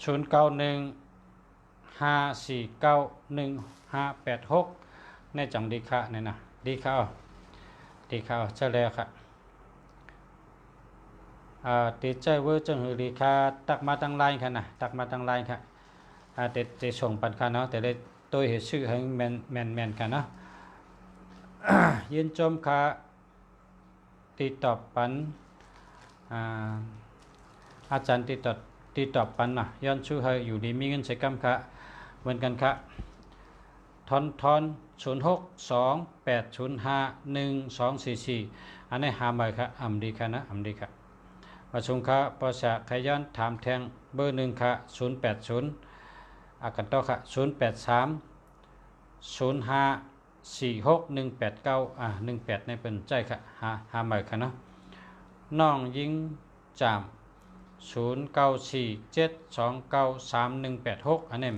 0915491586ในจังดีค่ะเนี่ยนะดีค่ะดีค่ะเจ้าแล้วค่ะติดใจเวอร์จังหือดีค่ะตักมาตั้งไลน์ค่ะนะตักมาตั้งไลน์ค่ะเด็ดจะส่งปันค่ะเนาะแต่ได้ตัวเหตุชื่อให้แมนค่ะเนาะยืนจมค่ะติดตอบปันอาจารย์ติดตอบปันนะย้อนชื่อให้อยู่ดีมีเงินใช้กำค่ะเหมือนกันค่ะทอน0628051244อันนี้หาใบค่ะอำดีค่ะนะอำดีค่ะประชุมค่ะภาษาขย้อนถามแทงเบอร์1ค่ะ080กันต่อค่ะ0830546189 18ในเป็นใจค่ะหาใบค่ะเนาะน้องยิงจาม0947293186อันนี้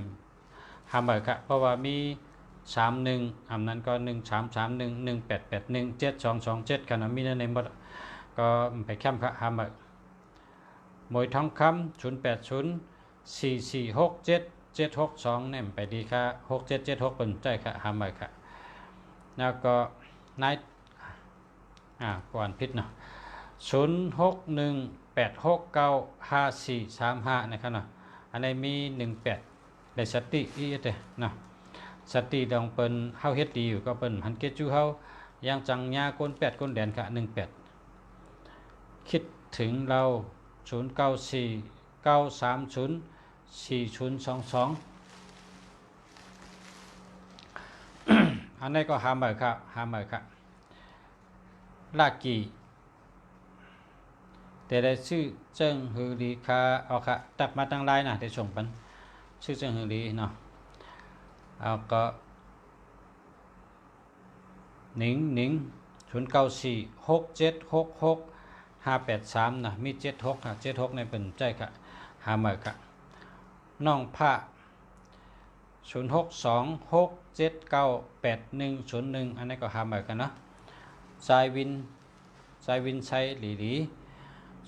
หาใบค่ะเพราะว่ามี31อันนั้นก็133118817227กันมีในหมดก็ไปแคมป์ค่ะหาใบหมวยทองคำ0804467762เนี่ยไปดีค่ะ6776เป็นใจค่ะหาใบค่ะแล้วก็นายก่อนพิษเนาะ0618695435นะครับเนาะอันนี้มี18ได้สติอีเด้เนาะสติดองเปิ้นเฮาเฮ็ดดีอยู่ก็เปิ้นหันเกจูเฮายังจังญาก้น8ก้นแดนค่ะ18คิดถึงเรา0949304022อันนี้ก็หาใหม่ครับหาใหม่ครับ ลากีแต่ได้ชื่อเจิ้งฮือลีคาเอาค่ะตับมาตั้งไลน์นะได้ส่งปันชื่อเจิ้งฮือลีเนาะเอาก็หนิงหนิง0946766583นะมี76ค่ะ76ในเป็นใจค่ะหาหมายค่ะน้องผ้า0626798101อันนี้ก็หาหมายกันเนาะสายวินชัยหลีหลี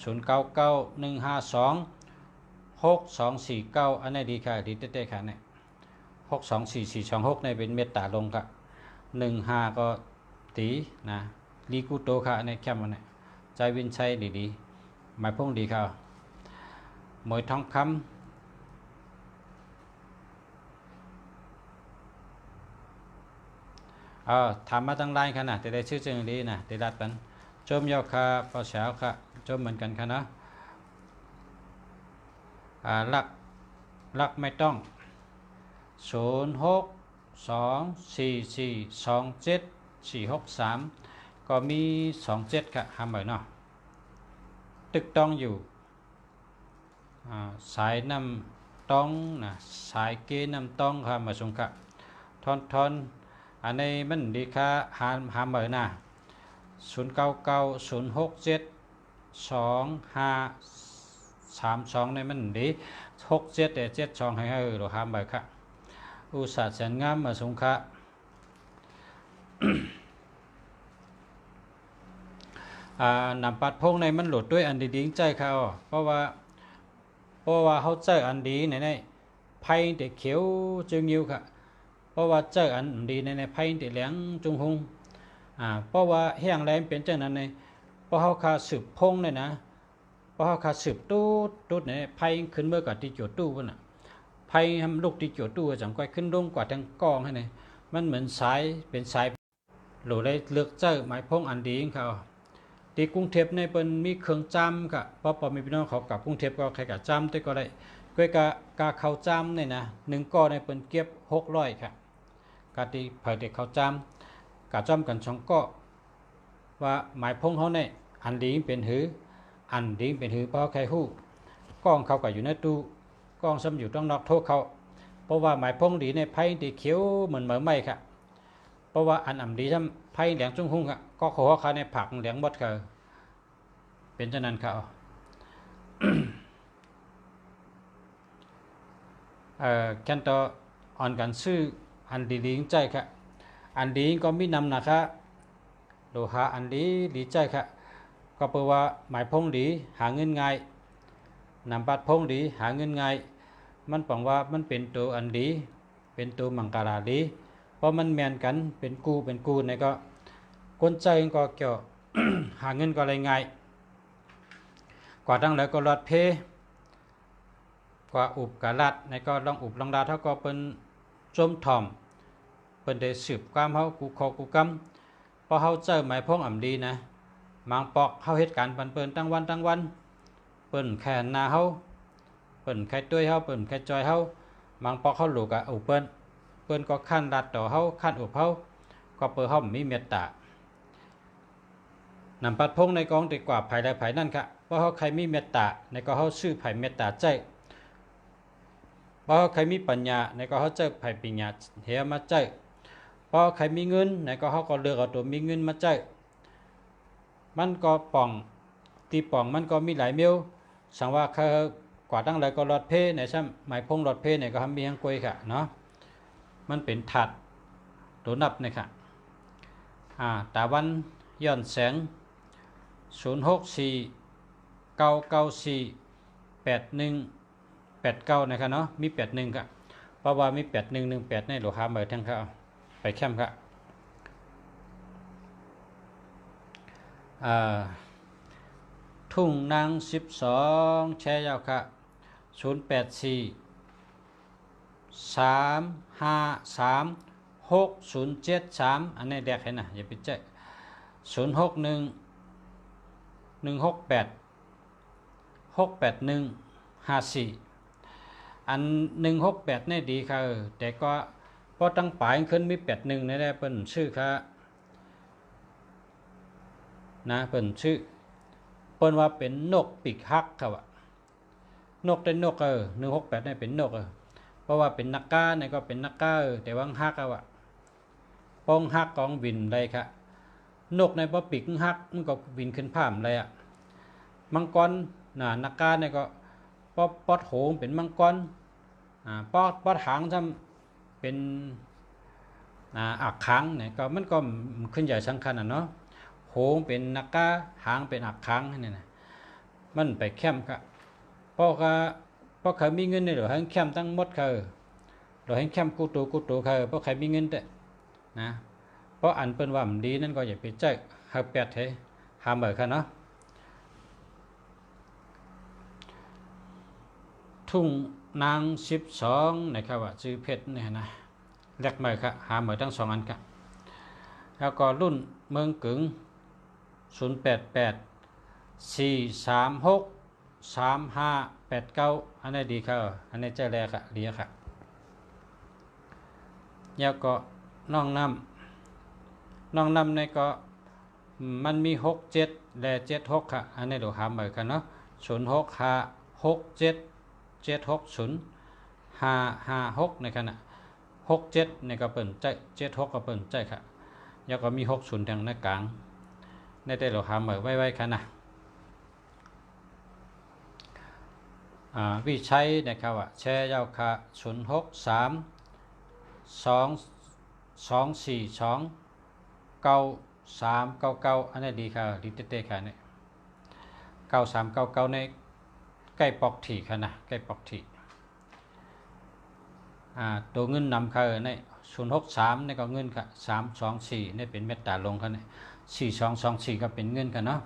0991526249อันนี้ดีค่ะดีเต้ๆค่ะเนี่ย624426ในเป็นเมตตาลงค่ะ15ก็ตีนะลีกูโตค่ะในแคมป์มันเนี่ยใจวินชัยดีหมายพงดีค่ะหมวยทองคำถามมาตั้งไลน์ค่ะนะแต่ได้ชื่อเชิงดีนะได้รัดปันจมยาวค่ะปอเช้าค่ะจมเหมือนกันค่ะนะลักไม่ต้อง0624427463ก็มี27ค่ะหาหมายเนาะตึกต้องอยู่สายน้ำต้องนะสายเกน้ำต้องค่ะมาสงค่ะทอนอันนี้มันดีค่ะหาหมายนะ0906725532ในมันดี67แต่72ให้หรือหาหมายค่ะอุตสาห์แสนงามมาสงค่ะนำปัดพงในมันหลุดด้วยอันดีๆใจเขาเพราะว่าเขาเจออันดีในไพ่เด็กเขียวจึงยิวค่ะเพราะว่าเจออันดีในไพ่เด็กเหลียงจุงหงเพราะว่าแห้งแรงเป็นเจ้านั้นในเพราะเขาคาสืบพงเลยนะเพราะเขาคาสืบตู้ในไพ่ขึ้นเมื่อกับที่โจดตู้น่ะไพ่ทำลูกที่โจดตู้จังก้อยขึ้นลงกว่าทั้งกองให้ในมันเหมือนสายเป็นสายหลุดได้เลือกเจอหมายพงอันดีของเขาที่กรุงเทพในเป็นมีเครื่องจำค่ะเพราะมีพี่น้องเขากับกรุงเทพก็ใครกับจำได้ก็ได้ก้อยกาเขาจำเนี่ยนะ1ก้อในเป็นเก็บ600ค่ะกาที่เผยเด็กเขาจำกาจำกัน2ก้อว่าหมายพงเขาเนี่ยอันดีเป็นหืออันดีเป็นหือเพราะใครหู้กล้องเขาก็อยู่ในตู้กล้องซ้ำอยู่ต้องนอกโทษเขาเพราะว่าหมายพงดีในไพ่ดีเขียวเหมือนเหมือไม่ค่ะเพราะว่าอันดีซ้ำไพ่เหลียงจุ้งหุ่งค่ะก็ขอเขาในผักเหลียงบดเขาเป็นเช่นนั้นเขาแค่ต่ออ่อนกันซื้ออันดีๆใจค่ะอันดีก็มีนำนะคะโลหะอันดีใจค่ะก็แปลว่าหมายพงดีหาเงินง่ายนำบัดพงดีหาเงินง่ายมันบอกว่ามันเป็นตัวอันดีเป็นตัวมังกรดีเพราะมันแมนกันเป็นกูในก็คนใจก็เกี่ยว หาเงินก็อะไรง่ายกว่าทั้งหลายก็รอดเพกว่าอุบกะลัดในก็ลองอุบลองดาเท่าก็เป็นจมถ่อมเป็นได้สืบความเฮากูคอกูกำพอเฮาเจอหมายพงอ่ำดีนะมังปอกเฮาเหตุการณ์เปิ้นตั้งวันเปิ้นแค่นาเฮาเปิ้นแค่ต้วยเฮาเปิ้นแค่จอยเฮามังปอกเฮาลูกอุบเปิ้นก็ขั้นรัดต่อเฮาขั้นอุบเฮาก็เปิ้นเฮามีเมตตานำปัดพงในกองดีกว่าภายใดภายนั่นค่ะเพราะเขาใครมีเมตตาในก็เขาชื่อไผ่เมตตาใจเพราะเขาใครมีปัญญาในก็เขาเจอไผ่ปัญญาเหียมาใจเพราะใครมีเงินในก็เขาก็เลือกเอาตัวมีเงินมาใจมันก็ป่องตีป่องมันก็มีหลายเมียวสังว่าเขากว่าตั้งหลายก็รอดเพในซ้ำหมายพงรอดเพในก็ทำมียังกวยค่ะเนาะมันเป็นถัดตัวนับเนี่ยค่ะตาวันย้อนแสง0649948189นะครับเนาะมี81ครับเพราะว่ามี8118ในโลหะเบิดทั้งครับไปแคมป์ครับทุ่งนาง12แชร์ยาวครับ0843536073อันนี้แดกให้นะอย่าไปเจ๊061168168154อัน168นี่ดีค่ะแต่ก็พอตั้งปลายขึ้นมี81นี่ได้เป็นชื่อค่ะ นะเปิ้นชื่อเปิ้นว่าเป็นนกปีกฮักครับว่านกได้นก168นี่เป็นนกเพราะว่าเป็นนักกาเนี่ยก็เป็นนักกาแต่ว่าฮักว่ป้องฮักกองบินได้ครับนกในบ่ปีกฮักมันก็บินขึ้นพามเลยมังกรนักกาเนี่ยก็ปอดโหงเป็นมังกรปอดหางทำเป็นอักขังเนี่ยก็มันก็ขึ้นใหญ่สำคัญเนาะโหงเป็นนักกาหางเป็นอักขังนี่นะมันไปแคมป์ครับเพราะเขามีเงินเนี่ยหรือให้แคมป์ตั้งหมดเขาหรือให้แคมป์กูตูเขาเพราะใครมีเงินแต่นะเพราะอันเปิ้นว่ามันดีนั่นก็อย่าไปใจหาแปดให้หาเหมือค่ะเนาะทุ่งนาง12นะครับว่าชื่อเพชรเนี่ยนะแลกเหมือค่ะหาเหมือทั้ง2อันค่ะแล้วก็รุ่นเมืองกึ๋ง088 436 3589อันนี้ดีค่ะอันนี้ใจแรกค่ะดีค่ะแล้วก็น้องน้ำในก็มันมี67และ76ค่ะอันนี้เดี๋ยวหาเหมือนกันเนาะ065677605556ในขณะ67ในก็เปิ่นใจ76ก็เปิ่นใจค่ะแล้วก็มี60ทางหน้ากลางในแต่เราหาเหมือนไว้ค่ะนะวิชัยนะครับว่าแชร์ยาวค่ะ063 242 9399อันนี้ดีค่ะดีเต้ๆค่ะเนี่ย9399ในใกล้ปอกถี่ค่ะนะใกล้ปอกถี่ตัวเงินนำค่ะใน063นี่ก็เงินค่ะ324นี่เป็นเม็ดตาลงค่ะเนี่ย4224ก็เป็นเงินค่ะเนาะ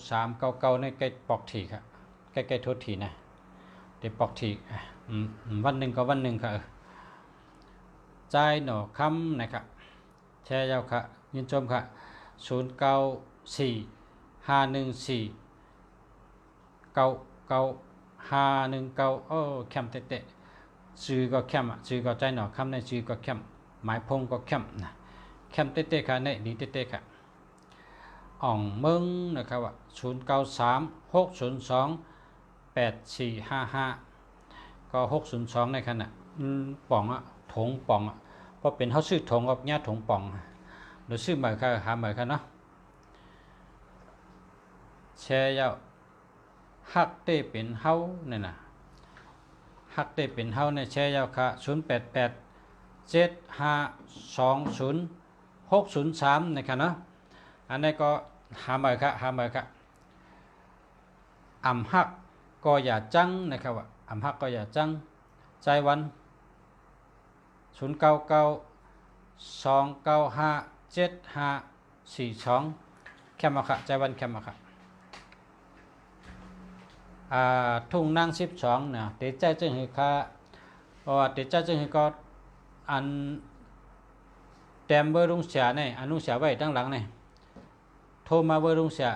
9399ในใกล้ปอกถี่ค่ะใกล้ๆโทษถี่นะเดี๋ยวปอกถี่วันหนึ่งก็วันหนึ่งค่ะใจหนอคำนะครับแชร์ยาวค่ะยินชมค่ะ094514991519แคมเตะชื่อก็แคมชื่อก็ใจหนอคำในชื่อก็แคมหมายพงก็แคมนะแคมเตะค่ะในดีเตะค่ะอ่องเมืองนะครับว่า0936028455ก็602ในขณะป่องถงป่องเพราะเป็นเขาซื้อถงกับญาติถงป่องหรือซื้อเหมือนค่ะหาเหมือนค่ะเนาะแชร์ยาวฮักเต้เป็นเฮาเนี่ยนะฮักเต้เป็นเฮาในแชร์ยาวค่ะ0887520603ในค่ะเนาะอันนี้ก็หาเหมือนค่ะอ่ำฮักก็อย่าจังนะครับว่าอ่ำฮักก็อย่าจังใจวัน0992957542แคมมาค่ะใจวันแคมมาค่ะทุ่งนาง12เนี่ยเตใจจึงหือค่ะเพราะว่าเตใจจึงหือก็อันแตมเบอร์ลุงเสียเนี่ยอันลุงเสียไว้ตั้งหลังเนี่ยโทรมาเบอร์ลุงเสีย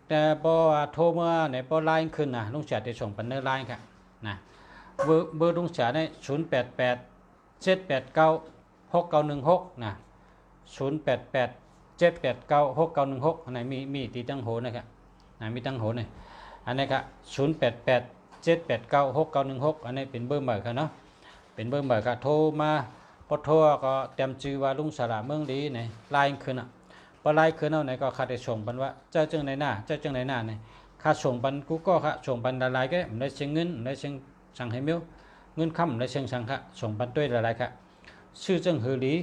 แต่พอโทรมาเนี่ยพอไลน์ขึ้นนะลุงเสียจะส่งปันเนอร์ไลน์ค่ะนะเบอร์ลุงเสียเนี่ย0887896916นะ0887896916อันไหนมีตีตั้งโหนะครับมีตั้งโหหน่อยอันนี้ครับ0887896916อันนี้เป็นเบอร์ใหม่ครับเนาะเป็นเบอร์ใหม่ครับโทรมาพอโทรก็เตรียมชื่อว่าลุงสระเมืองดีเนี่ยไลน์ขึ้นพอไลน์ขึ้นเอาไหนก็ค่าได้ส่งปันว่าเจ้าจึงในหน้าเนี่ยค่าส่งปันกูก็ค่ะส่งปันละลายก็ได้เชิงเงินได้เชิงสั่งให้มิ้วเงินคำได้เชิงสั่งค่ะส่งปันด้วยละลายค่ะชื่อจึงหือหลี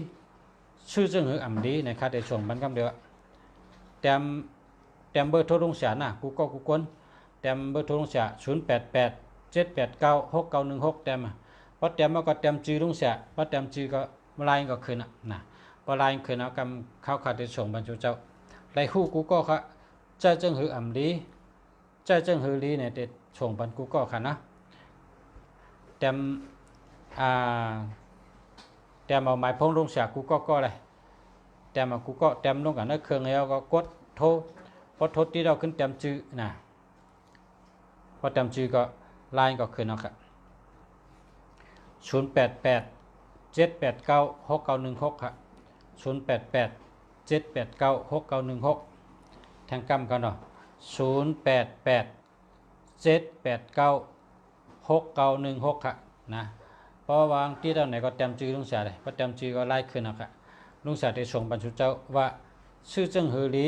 ชื่อจึงหืออ่ำดีในค่าได้ส่งปันคำเดียวเตรียมเบอร์โทรลุงเสียนะกูก็กูกวนเตรียมเบอร์โทรลุงเสีย0887896916เตรียมพอเตรียมมาก็เตรียมชื่อลุงเสียพอเตรียมชื่อก็ไลน์ก็ขึ้นนะพอไลน์ขึ้นเอากำเข้าขาดได้ส่งบรรจุเจ้าไลน์คู่กูก็ค่ะเจ้าจึงหืออ่ำดีเจ้าจึงหือลีเนี่ยเด็ดส่งบรรกูก็ค่ะนะเตรียมเอาหมายพงลุงเสียกูก็เลยเตรียมกูก็เตรียมลงกันนั่นเครื่องแล้วก็กดโทรพอโทรที่เราขึ้นเตรียมชื่อนะพอเตรียมชื่อก็ไลน์ก็ขึ้นเอาค่ะ0887896916ค่ะ0887896916 7896916แทงกำกันเนาะ0887896916ค่ะนะเพราะวางที่ตอนไหนก็เตรียมจื้อลุงเสียเลยพอเตรียมจื้อก็ไล่ขึ้นนะครับลุงเสียได้ส่งบรรจุเจ้าว่าชื่อเจิ้งหือหลี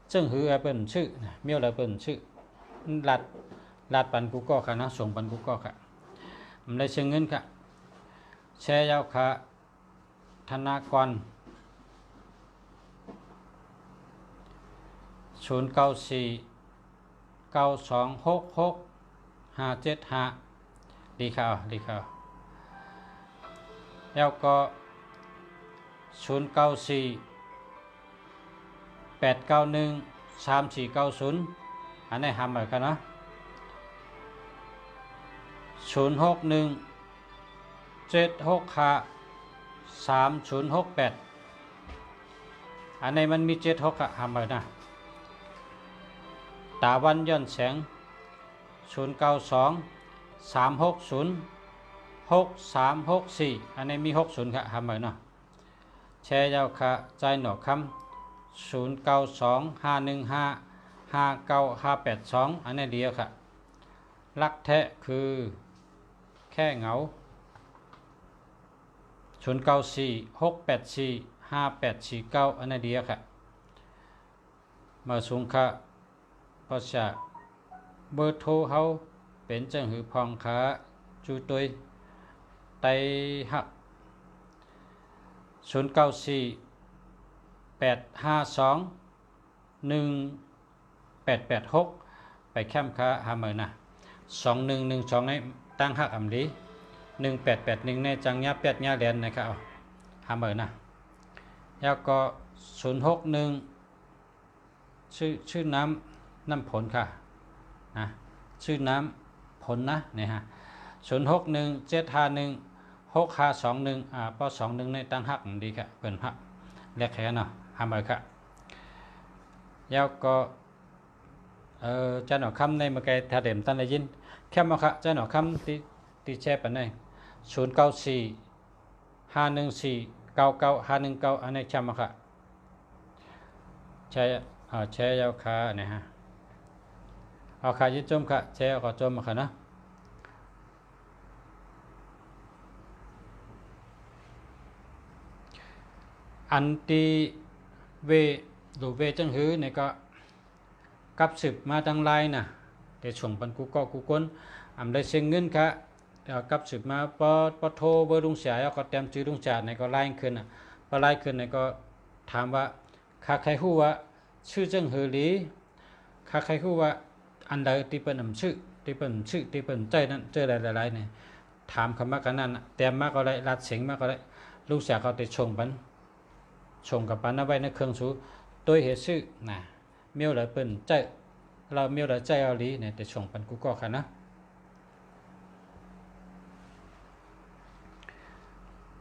เจิ้งหือเปิ้นชื่อเมียวอะไรเปิ้นชื่อลัดปันกูก็ค่ะนะส่งปันกูก็ค่ะมันได้เชิงเงินค่ะแชร์ยาวค่ะธนากร0949266575ดีค่ะแล้วก็0948913490อันนี้ทำเหมือนกันนะ0617653068อันนี้มันมี76อะทำเหมือนนะตาวันย้อนแสง0923606364อันนี้มี60ค่ะทำเหมือนนะแชร์ยาวค่ะใจหนอคำ0925155982อันนี้เดียวค่ะรักแท้คือแค่เหงา0946845849อันนี้เดียวค่ะมาสูงค่ะภาษาเบอร์โทรเฮาเป็นจังหือพองขาจูตุยไตหัก0948521886ไปแคมป์ค้าหาเมินนะ2112ในตั้งหักอำลี1881ในจังยาเป็ดยาแดนนะครับหาเมินนะแล้วก็061ชื่อน้ำผลค่ะนะชื่อน้ำผลนะเนี่ยฮะ0617516521ป้อ21ในตั้งหักดีค่ะเปิ่นหักเรียกแค่เนาะหาเมินค่ะแล้วก็เจ้าหนอคำในเมื่อกี้ถ้าเดิมตั้งได้ยินแค่มาค่ะเจ้าหนอคำตีแชร์ไปไหน0945149951อันนี้แชร์มาค่ะแชร์ยาวค่ะเนี่ยฮะเอาค่ะยึดจมค่ะแชร์เอาจมมาค่ะนะอันตีเวดูเวจังหือเนี่ยก็กับสืบมาตั้งไลน์นะแต่ส่งปันกูก็กูก้นได้เสียงเงินค่ะกับสืบมาพอโทรเบอร์ลุงเสียก็เตรียมจื้อลุงจ่าในก็ไล่ขึ้นพอไล่ขึ้นในก็ถามว่าข้าใครฮู้ว่าชื่อจังหือหลีข้าใครฮู้ว่าอันใดที่เป็นชื่อที่เป็นใจนั้นเจอหลายๆเนี่ยถามคำว่ากันนั้นเตรียมมากก็ได้รัดเสียงมากก็ได้ลุงเสียเขาติดส่งกับปันเอาไว้ในเครื่องสูตัวเหตุชื่อนะเมียวเลยเป็นใจเราเมียวเลยใจเอาลีเนี่ยแต่ส่งปันกูก็ค่ะนะ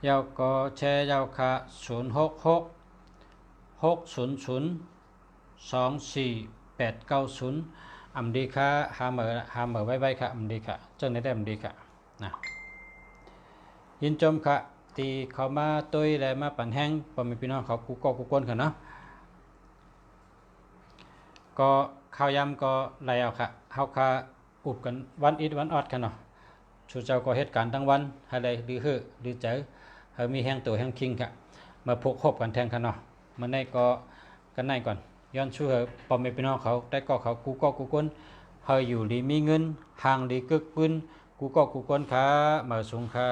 ยาวก็แชร์ยาวค่ะ0666002480อำดีค่ะหาเหมือไว้ค่ะอำดีค่ะเจ้าในได้อำดีค่ะนะยินจมค่ะตีเขามาตุ้ยและมาปั่นแห้งพอมีพี่น้องเขากูก็กูก้นค่ะเนาะก็ข้าวยำก็ไหลเอาค่ะเฮาค่ะอุบกันวันอิดวันออดค่ะเนาะชูเจ้าก็เหตุการณ์ทั้งวันอะไรหรือหรือเจอเฮามีแห้งตัวแห้งคิงค่ะมาพกคบกันแทงค่ะเนาะมันได้ก็กันไหนก่อนย้อนชูเฮาพอมีพี่น้องเขาได้ก็เขากูก็กูก้นเฮาอยู่ดีมีเงินห่างดีกึกปืนกูก็กูก้นค่ะมาสูงค่ะ